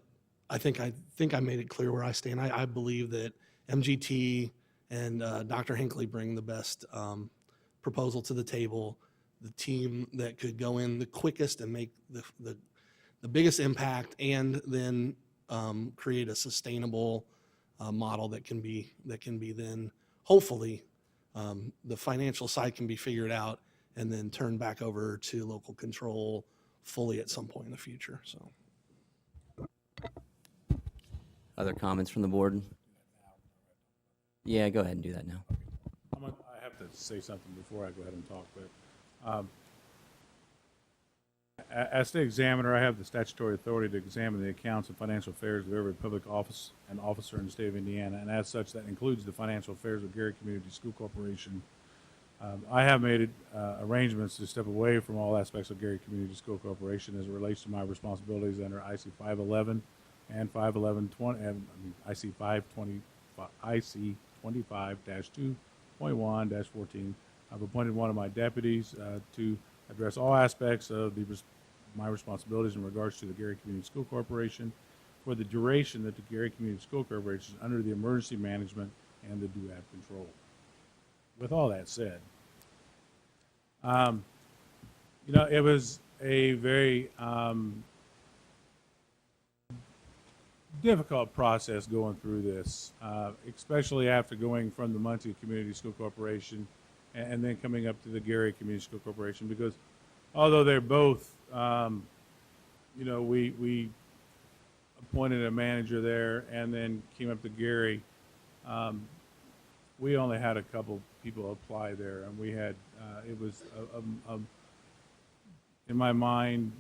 I think I made it clear where I stand. I believe that MGT and Dr. Hinckley bring the best proposal to the table, the team that could go in the quickest and make the biggest impact, and then create a sustainable model that can be then hopefully the financial side can be figured out and then turned back over to local control fully at some point in the future. So. Other comments from the board? Yeah, go ahead and do that now. I have to say something before I go ahead and talk, but as the examiner, I have the statutory authority to examine the accounts and financial affairs of every public office and officer in the state of Indiana, and as such, that includes the financial affairs of Gary Community School Corporation. I have made arrangements to step away from all aspects of Gary Community School Corporation as it relates to my responsibilities under IC 511 and 51120, and IC 25-2.1-14. I've appointed one of my deputies to address all aspects of my responsibilities in regards to the Gary Community School Corporation for the duration that the Gary Community School Corporation is under the emergency management and the DUAB control. With all that said, it was a very difficult process going through this, especially after going from the Muncie Community School Corporation and then coming up to the Gary Community School Corporation, because although they're both, we appointed a manager there and then came up to Gary. We only had a couple people apply there, and we had, it was, in my mind,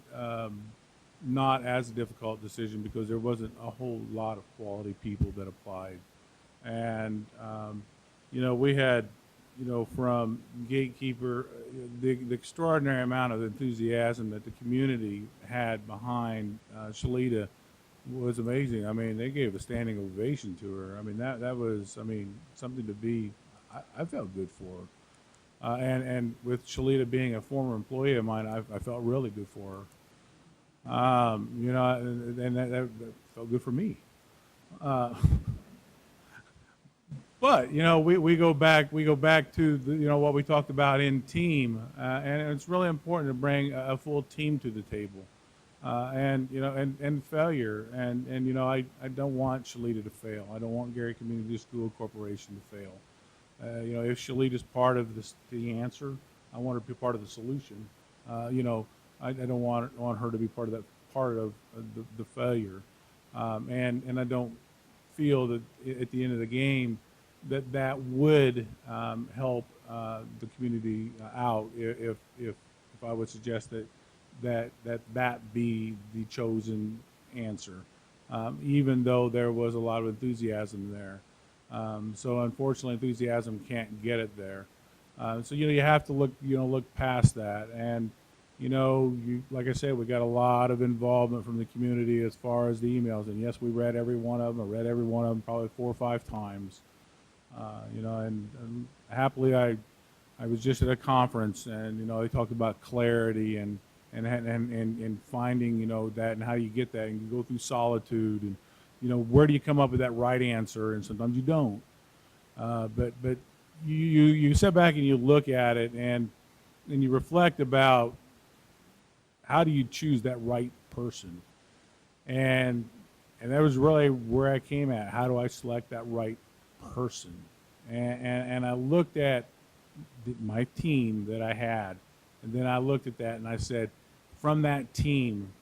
not as a difficult decision because there wasn't a whole lot of quality people that applied. And, we had, from gatekeeper, the extraordinary amount of enthusiasm that the community had behind Shalita was amazing. I mean, they gave a standing ovation to her. I mean, that was, something to be, I felt good for her. And with Shalita being a former employee of mine, I felt really good for her. And that felt good for me. But we go back to what we talked about in team, and it's really important to bring a full team to the table, and failure, and I don't want Shalita to fail. I don't want Gary Community School Corporation to fail. If Shalita's part of the answer, I want her to be part of the solution. I don't want her to be part of the failure, and I don't feel that at the end of the game that would help the community out if I would suggest that be the chosen answer, even though there was a lot of enthusiasm there. So unfortunately, enthusiasm can't get it there. So you have to look past that, and like I said, we got a lot of involvement from the community as far as the emails, and yes, we read every one of them. I read every one of them probably 4 or 5 times. And happily, I was just at a conference, and they talked about clarity and finding that, and how you get that, and you go through solitude, and where do you come up with that right answer, and sometimes you don't. But you sit back and you look at it, and you reflect about how do you choose that right person, and that was really where I came at. How do I select that right person? And I looked at my team that I had, and then I looked at that and I said, from that team,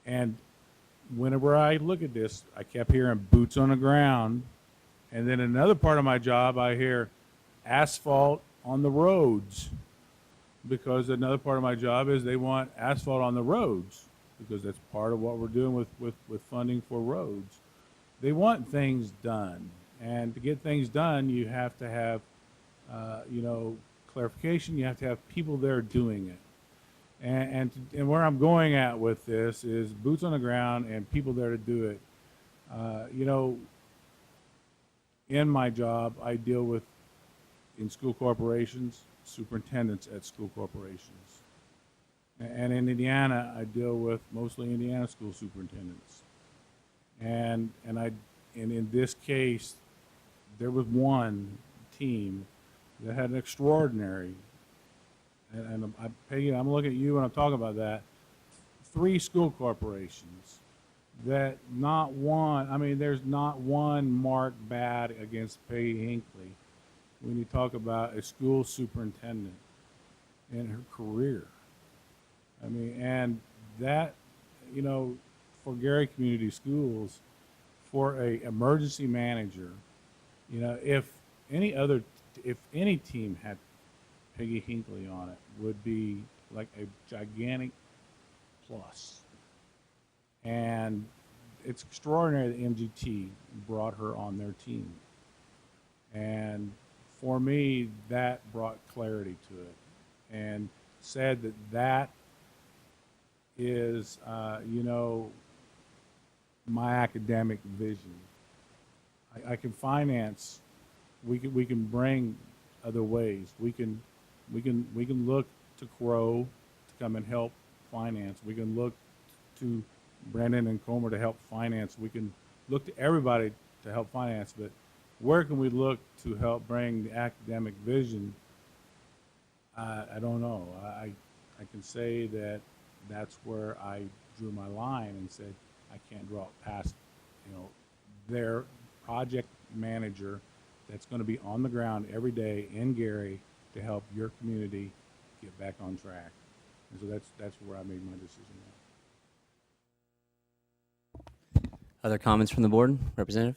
and whenever I look at this, I kept hearing boots on the ground, and then another part of my job, I hear asphalt on the roads, because another part of my job is they want asphalt on the roads, because that's part of what we're doing with funding for roads. They want things done. And to get things done, you have to have, clarification. You have to have people there doing it. And where I'm going at with this is boots on the ground and people there to do it. in my job, I deal with, in school corporations, superintendents at school corporations. And in Indiana, I deal with mostly Indiana school superintendents. And in this case, there was one team that had an extraordinary, and Peggy, I'm looking at you when I'm talking about that, 3 school corporations that not one, I mean, there's not one mark bad against Peggy Hinckley when you talk about a school superintendent in her career. I mean, and that, you know, for Gary Community Schools, for a emergency manager, you know, if any team had Peggy Hinckley on it, would be like a gigantic plus. And it's extraordinary that MGT brought her on their team. And for me, that brought clarity to it and said that that is, you know, my academic vision. I can finance. We can bring other ways. We can look to Crow to come and help finance. We can look to Brandon and Comer to help finance. We can look to everybody to help finance. But where can we look to help bring the academic vision? I don't know. I can say that that's where I drew my line and said I can't draw it past, you know, their project manager that's going to be on the ground every day in Gary to help your community get back on track. And so that's where I made my decision. Other comments from the board? Representative?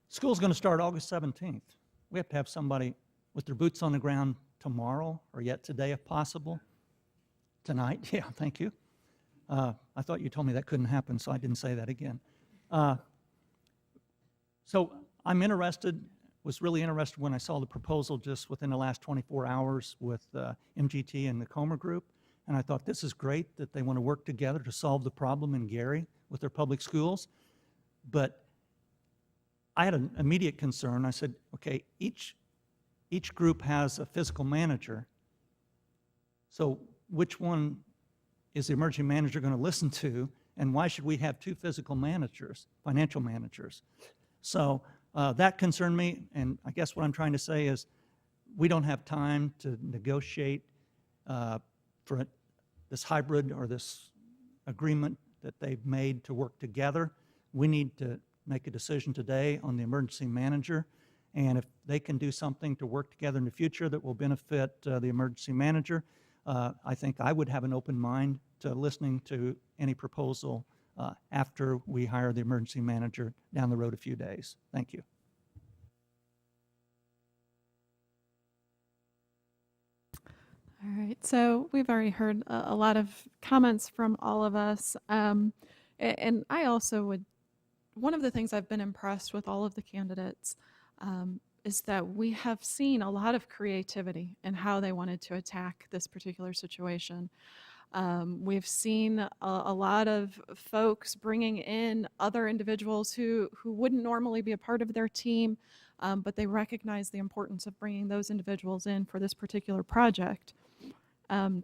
School's going to start August 17th. We have to have somebody with their boots on the ground tomorrow or yet today if possible. Tonight, yeah, thank you. I thought you told me that couldn't happen, so I didn't say that again. So I'm interested, was really interested when I saw the proposal just within the last 24 hours with MGT and the Comer Group, and I thought this is great that they want to work together to solve the problem in Gary with their public schools. But I had an immediate concern. I said, okay, each group has a physical manager, so which one is the emergency manager going to listen to, and why should we have 2 physical managers, financial managers? So that concerned me, and I guess what I'm trying to say is we don't have time to negotiate for this hybrid or this agreement that they've made to work together. We need to make a decision today on the emergency manager, and if they can do something to work together in the future that will benefit the emergency manager, I think I would have an open mind to listening to any proposal after we hire the emergency manager down the road a few days. Thank you. All right, so we've already heard a lot of comments from all of us. And I also would, one of the things I've been impressed with all of the candidates is that we have seen a lot of creativity in how they wanted to attack this particular situation. We've seen a lot of folks bringing in other individuals who wouldn't normally be a part of their team, but they recognize the importance of bringing those individuals in for this particular project.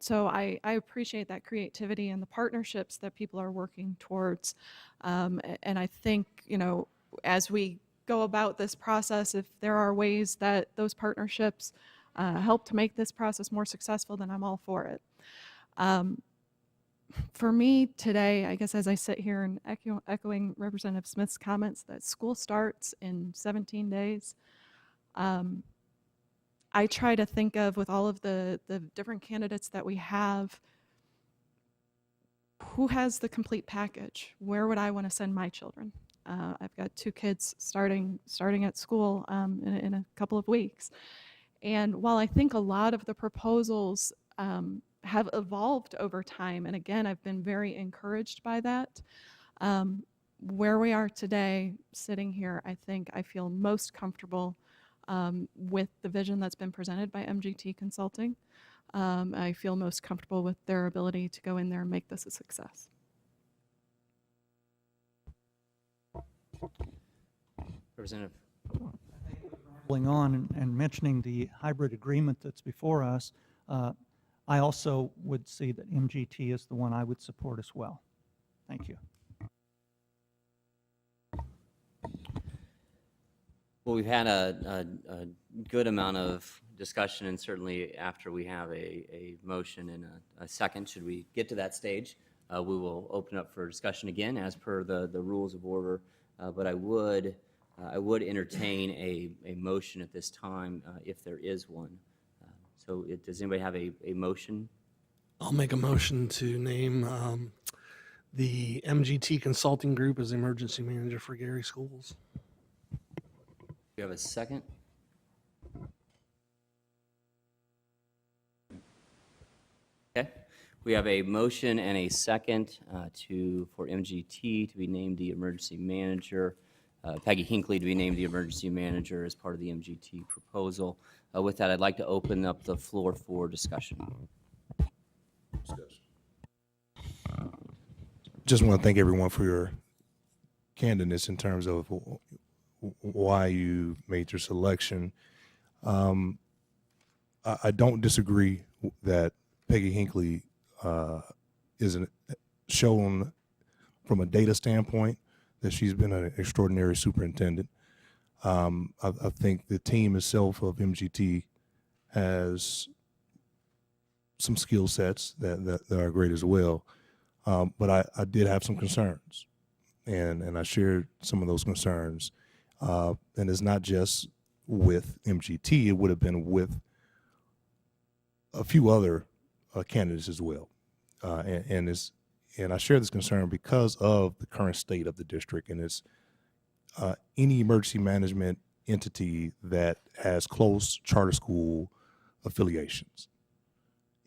So I appreciate that creativity and the partnerships that people are working towards. And I think, you know, as we go about this process, if there are ways that those partnerships help to make this process more successful, then I'm all for it. For me today, I guess as I sit here and echoing Representative Smith's comments that school starts in 17 days, I try to think of, with all of the different candidates that we have, who has the complete package? Where would I want to send my children? I've got 2 kids starting at school in a couple of weeks. And while I think a lot of the proposals have evolved over time, and again, I've been very encouraged by that, where we are today, sitting here, I think I feel most comfortable with the vision that's been presented by MGT Consulting. I feel most comfortable with their ability to go in there and make this a success. Representative. Going on and mentioning the hybrid agreement that's before us, I also would see that MGT is the one I would support as well. Thank you. Well, we've had a good amount of discussion, and certainly after we have a motion and a second, should we get to that stage, we will open up for discussion again as per the rules of order. But I would entertain a motion at this time if there is one. So does anybody have a motion? I'll make a motion to name the MGT Consulting Group as the emergency manager for Gary Schools. Do you have a second? Okay. We have a motion and a second for MGT to be named the emergency manager, Peggy Hinckley to be named the emergency manager as part of the MGT proposal. With that, I'd like to open up the floor for discussion. Just want to thank everyone for your candidness in terms of why you made your selection. I don't disagree that Peggy Hinckley is shown from a data standpoint that she's been an extraordinary superintendent. I think the team itself of MGT has some skill sets that are great as well. But I did have some concerns, and I shared some of those concerns. And it's not just with MGT, it would have been with a few other candidates as well. And I share this concern because of the current state of the district, and it's any emergency management entity that has close charter school affiliations,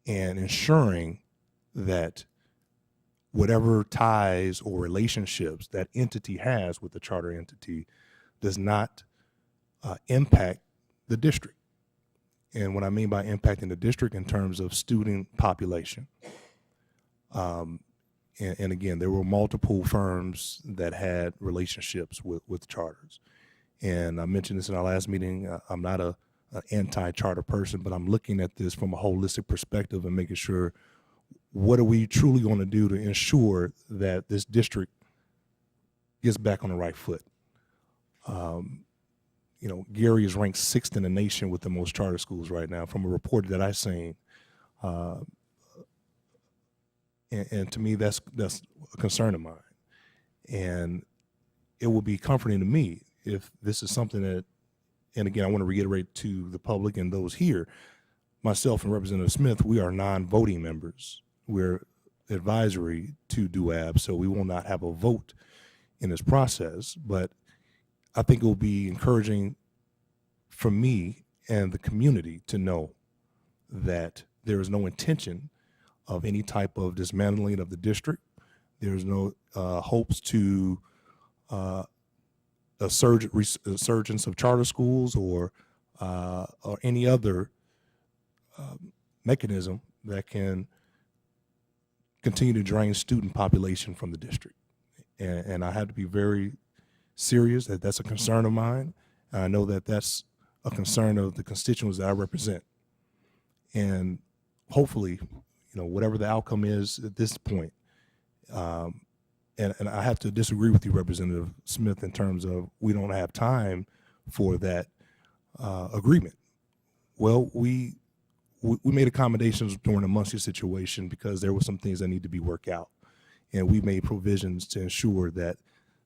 and ensuring that whatever ties or relationships that entity has with the charter entity does not impact the district. And what I mean by impacting the district in terms of student population. And again, there were multiple firms that had relationships with charters. And I mentioned this in our last meeting. I'm not an anti-charter person, but I'm looking at this from a holistic perspective and making sure, what are we truly going to do to ensure that this district gets back on the right foot? You know, Gary is ranked 6th in the nation with the most charter schools right now from a report that I've seen. And to me, that's a concern of mine. And it would be comforting to me if this is something that, and again, I want to reiterate to the public and those here, myself and Representative Smith, we are non-voting members. We're advisory to DUAB, so we will not have a vote in this process. But I think it will be encouraging for me and the community to know that there is no intention of any type of dismantling of the district. There's no hopes to a resurgence of charter schools or any other mechanism that can continue to drain student population from the district. And I have to be very serious that that's a concern of mine. And I know that that's a concern of the constituents that I represent. And hopefully, you know, whatever the outcome is at this point, and I have to disagree with you, Representative Smith, in terms of we don't have time for that agreement. Well, we made accommodations during the Muncie situation because there were some things that need to be worked out. And we made provisions to ensure that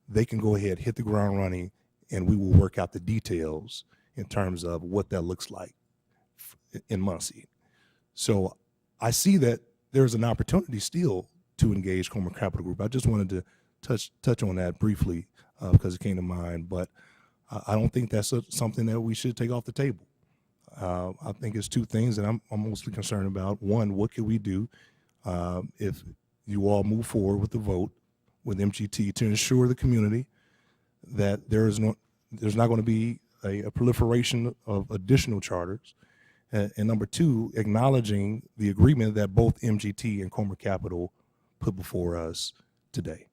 they can go ahead, hit the ground running, and we will work out the details in terms of what that looks like in Muncie. So I see that there's an opportunity still to engage Comer Capital Group. I just wanted to touch on that briefly because it came to mind, but I don't think that's something that we should take off the table. I think it's two things that I'm mostly concerned about. One, what can we do if you all move forward with the vote with MGT to ensure the community that there's not going to be a proliferation of additional charters. And number two, acknowledging the agreement that both MGT and Comer Capital put before us today.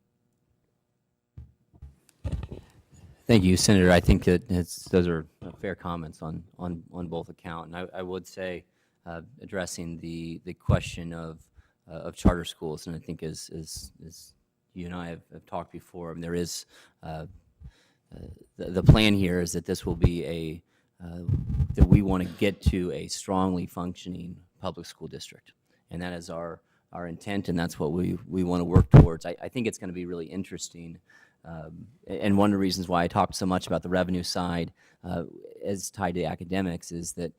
Thank you, Senator. I think that those are fair comments on both account. And I would say, addressing the question of charter schools, and I think as you and I have talked before, I mean, there is the plan here is that this will be that we want to get to a strongly functioning public school district, and that is our intent, and that's what we want to work towards. I think it's going to be really interesting. And one of the reasons why I talked so much about the revenue side as tied to academics is that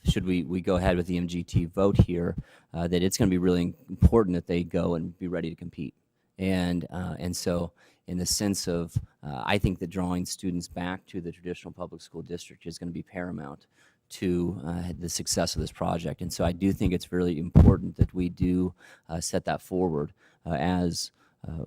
should we go ahead with the MGT vote here, that it's going to be really important that they go and be ready to compete. And so in the sense of, I think that drawing students back to the traditional public school district is going to be paramount to the success of this project. And so I do think it's really important that we do set that forward as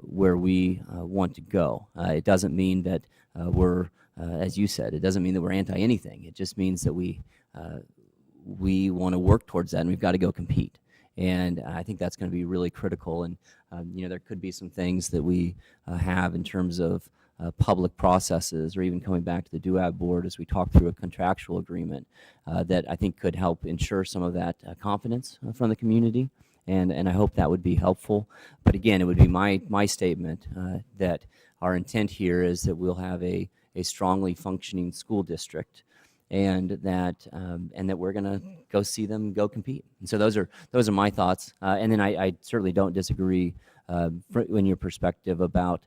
where we want to go. It doesn't mean that we're, as you said, it doesn't mean that we're anti-anything. It just means that we want to work towards that, and we've got to go compete. And I think that's going to be really critical. And there could be some things that we have in terms of public processes, or even coming back to the DUAB board as we talk through a contractual agreement that I think could help ensure some of that confidence from the community. And I hope that would be helpful. But again, it would be my statement that our intent here is that we'll have a strongly functioning school district, and that we're going to go see them go compete. And so those are my thoughts. And then I certainly don't disagree in your perspective about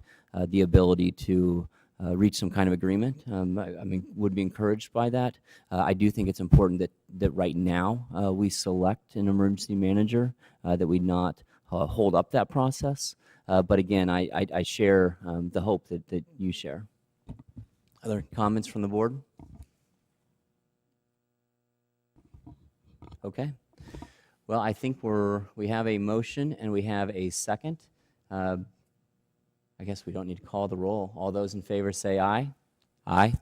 the ability to reach some kind of agreement. I mean, would be encouraged by that. I do think it's important that right now we select an emergency manager, that we not hold up that process. But again, I share the hope that you share. Other comments from the board? Okay. Well, I think we have a motion and we have a second. I guess we don't need to call the roll. All those in favor say aye. Aye.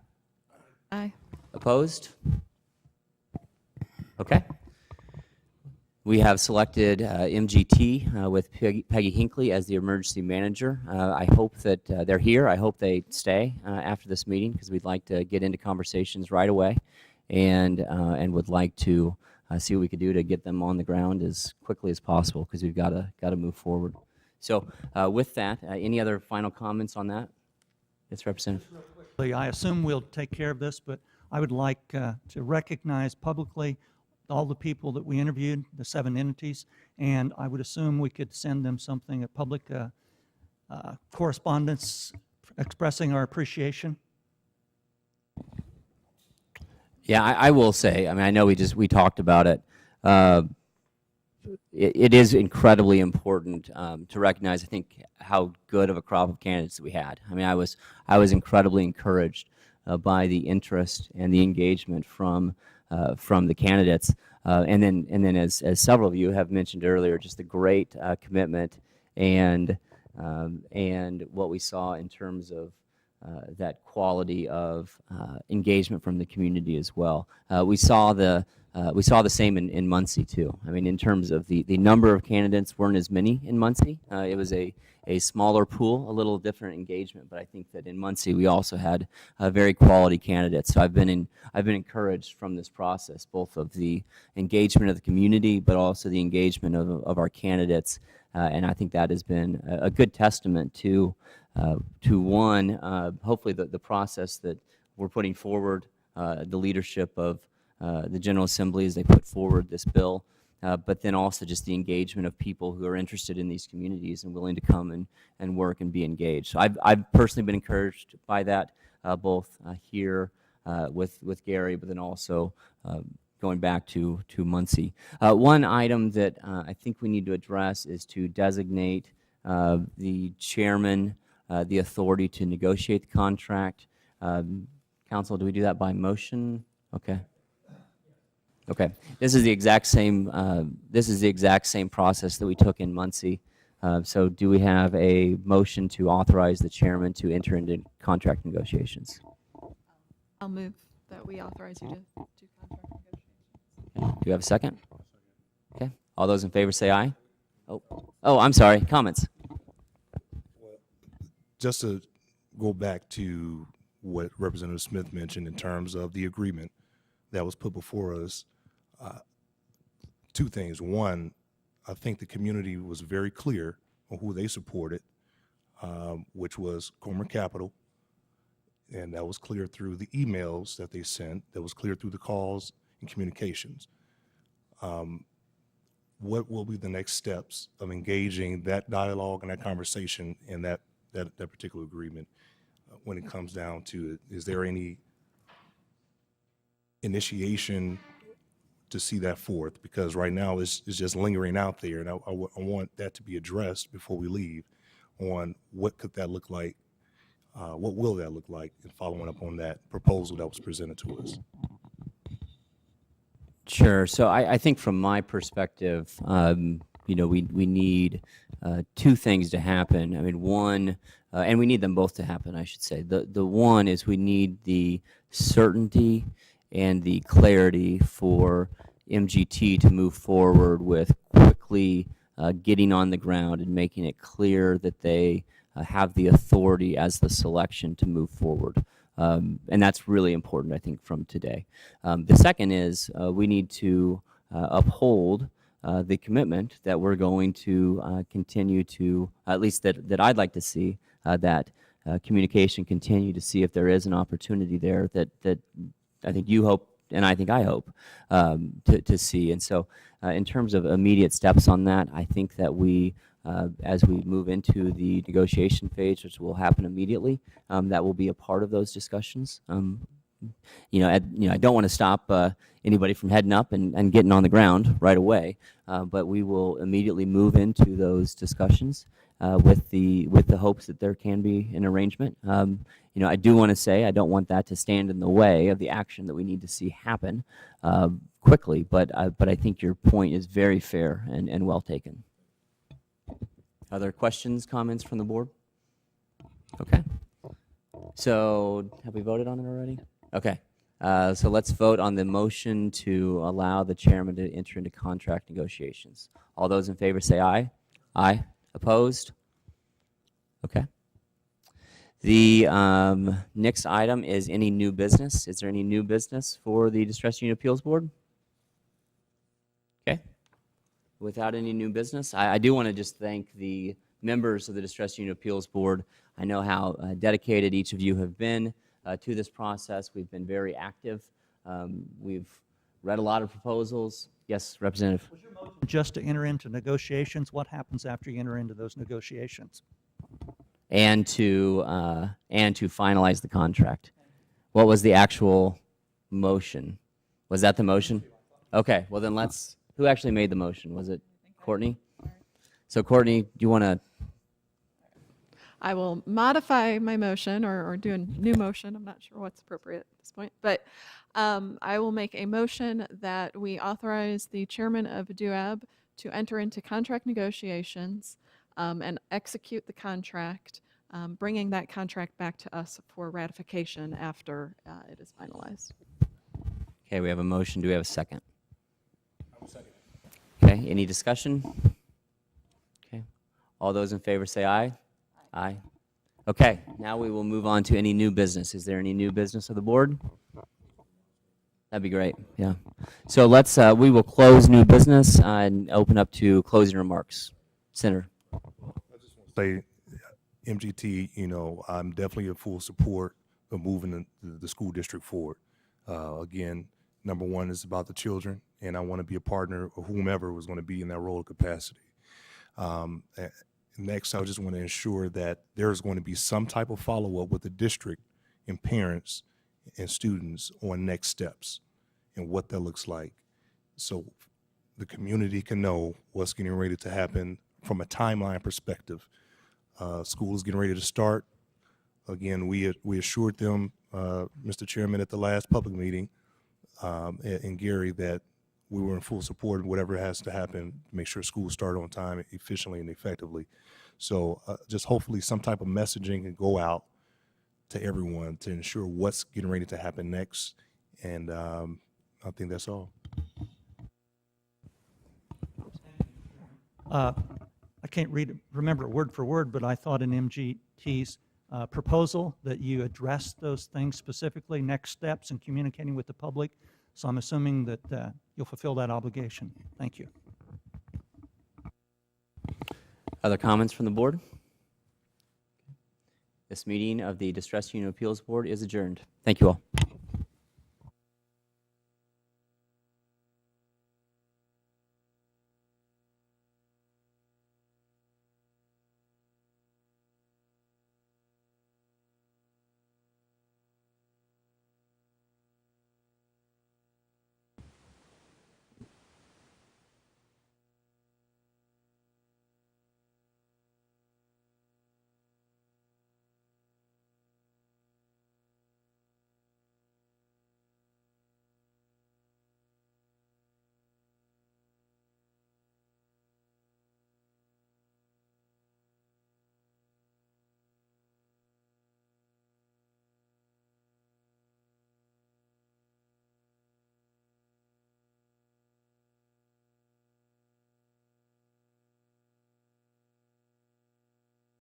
Aye. Opposed? Okay. We have selected MGT with Peggy Hinckley as the emergency manager. I hope that they're here. I hope they stay after this meeting, because we'd like to get into conversations right away, and would like to see what we could do to get them on the ground as quickly as possible, because we've got to move forward. So with that, any other final comments on that? Yes, Representative. I assume we'll take care of this, but I would like to recognize publicly all the people that we interviewed, the 7 entities, and I would assume we could send them something, a public correspondence expressing our appreciation. Yeah, I will say, I mean, I know we talked about it. It is incredibly important to recognize, I think, how good of a crop of candidates that we had. I mean, I was incredibly encouraged by the interest and the engagement from the candidates, and then as several of you have mentioned earlier, just the great commitment and what we saw in terms of that quality of engagement from the community as well. We saw the same in Muncie too. I mean, in terms of the number of candidates weren't as many in Muncie. It was a smaller pool, a little different engagement. But I think that in Muncie we also had very quality candidates. So I've been encouraged from this process, both of the engagement of the community, but also the engagement of our candidates. And I think that has been a good testament to one, hopefully the process that we're putting forward, the leadership of the General Assembly as they put forward this bill, but then also just the engagement of people who are interested in these communities and willing to come and work and be engaged. So I've personally been encouraged by that, both here with Gary, but then also going back to Muncie. One item that I think we need to address is to designate the chairman the authority to negotiate the contract. Council, do we do that by motion? Okay. Okay. This is the exact same process that we took in Muncie. So do we have a motion to authorize the chairman to enter into contract negotiations? I'll move that we authorize you to do contract negotiations. Okay. Do you have a second? Okay. All those in favor say aye. Oh, I'm sorry. Comments? Just to go back to what Representative Smith mentioned in terms of the agreement that was put before us. Two things. One, I think the community was very clear on who they supported, which was Comer Capital, and that was clear through the emails that they sent, that was clear through the calls and communications. What will be the next steps of engaging that dialogue and that conversation and that particular agreement when it comes down to it? Is there any initiation to see that forth? Because right now it's just lingering out there, and I want that to be addressed before we leave on what could that look like, what will that look like, and following up on that proposal that was presented to us. Sure. So I think from my perspective, you know, we need two things to happen. I mean, one, and we need them both to happen, I should say. The one is we need the certainty and the clarity for MGT to move forward with quickly getting on the ground and making it clear that they have the authority as the selection to move forward. And that's really important, I think, from today. The second is we need to uphold the commitment that we're going to continue to, at least that I'd like to see, that communication continue to see if there is an opportunity there that I think you hope and I think I hope to see. And so in terms of immediate steps on that, I think that we, as we move into the negotiation phase, which will happen immediately, that will be a part of those discussions. You know, I don't want to stop anybody from heading up and getting on the ground right away, but we will immediately move into those discussions with the hopes that there can be an arrangement. You know, I do want to say I don't want that to stand in the way of the action that we need to see happen quickly, but I think your point is very fair and well taken. Other questions, comments from the board? Okay. So have we voted on it already? Okay. So let's vote on the motion to allow the chairman to enter into contract negotiations. All those in favor say aye. Aye. Opposed? Okay. The next item is any new business. Is there any new business for the Distress Union Appeals Board? Okay. Without any new business, I do want to just thank the members of the Distress Union Appeals Board. I know how dedicated each of you have been to this process. We've been very active. We've read a lot of proposals. Yes, Representative. Was your motion just to enter into negotiations? What happens after you enter into those negotiations? And to finalize the contract. What was the actual motion? Was that the motion? Okay, well then let's, who actually made the motion? Was it Courtney? So Courtney, do you want to? I will modify my motion or do a new motion. I'm not sure what's appropriate at this point, but I will make a motion that we authorize the chairman of DUAB to enter into contract negotiations and execute the contract, bringing that contract back to us for ratification after it is finalized. Okay, we have a motion. Do we have a second? Okay, any discussion? Okay, all those in favor say aye. Aye. Okay, now we will move on to any new business. Is there any new business of the board? That'd be great, yeah. So let's, we will close new business and open up to closing remarks. Senator. Say, MGT, you know, I'm definitely in full support of moving the school district forward. Again, number one is about the children, and I want to be a partner of whomever was going to be in that role of capacity. Next, I just want to ensure that there's going to be some type of follow-up with the district and parents and students on next steps and what that looks like, so the community can know what's getting ready to happen from a timeline perspective. School is getting ready to start. Again, we assured them, Mr. Chairman, at the last public meeting, and Gary, that we were in full support of whatever has to happen to make sure schools start on time, efficiently and effectively. So just hopefully some type of messaging can go out to everyone to ensure what's getting ready to happen next. And I think that's all. I can't remember it word for word, but I thought in MGT's proposal that you address those things specifically, next steps in communicating with the public. So I'm assuming that you'll fulfill that obligation. Thank you. Other comments from the board? This meeting of the Distress Union Appeals Board is adjourned. Thank you all.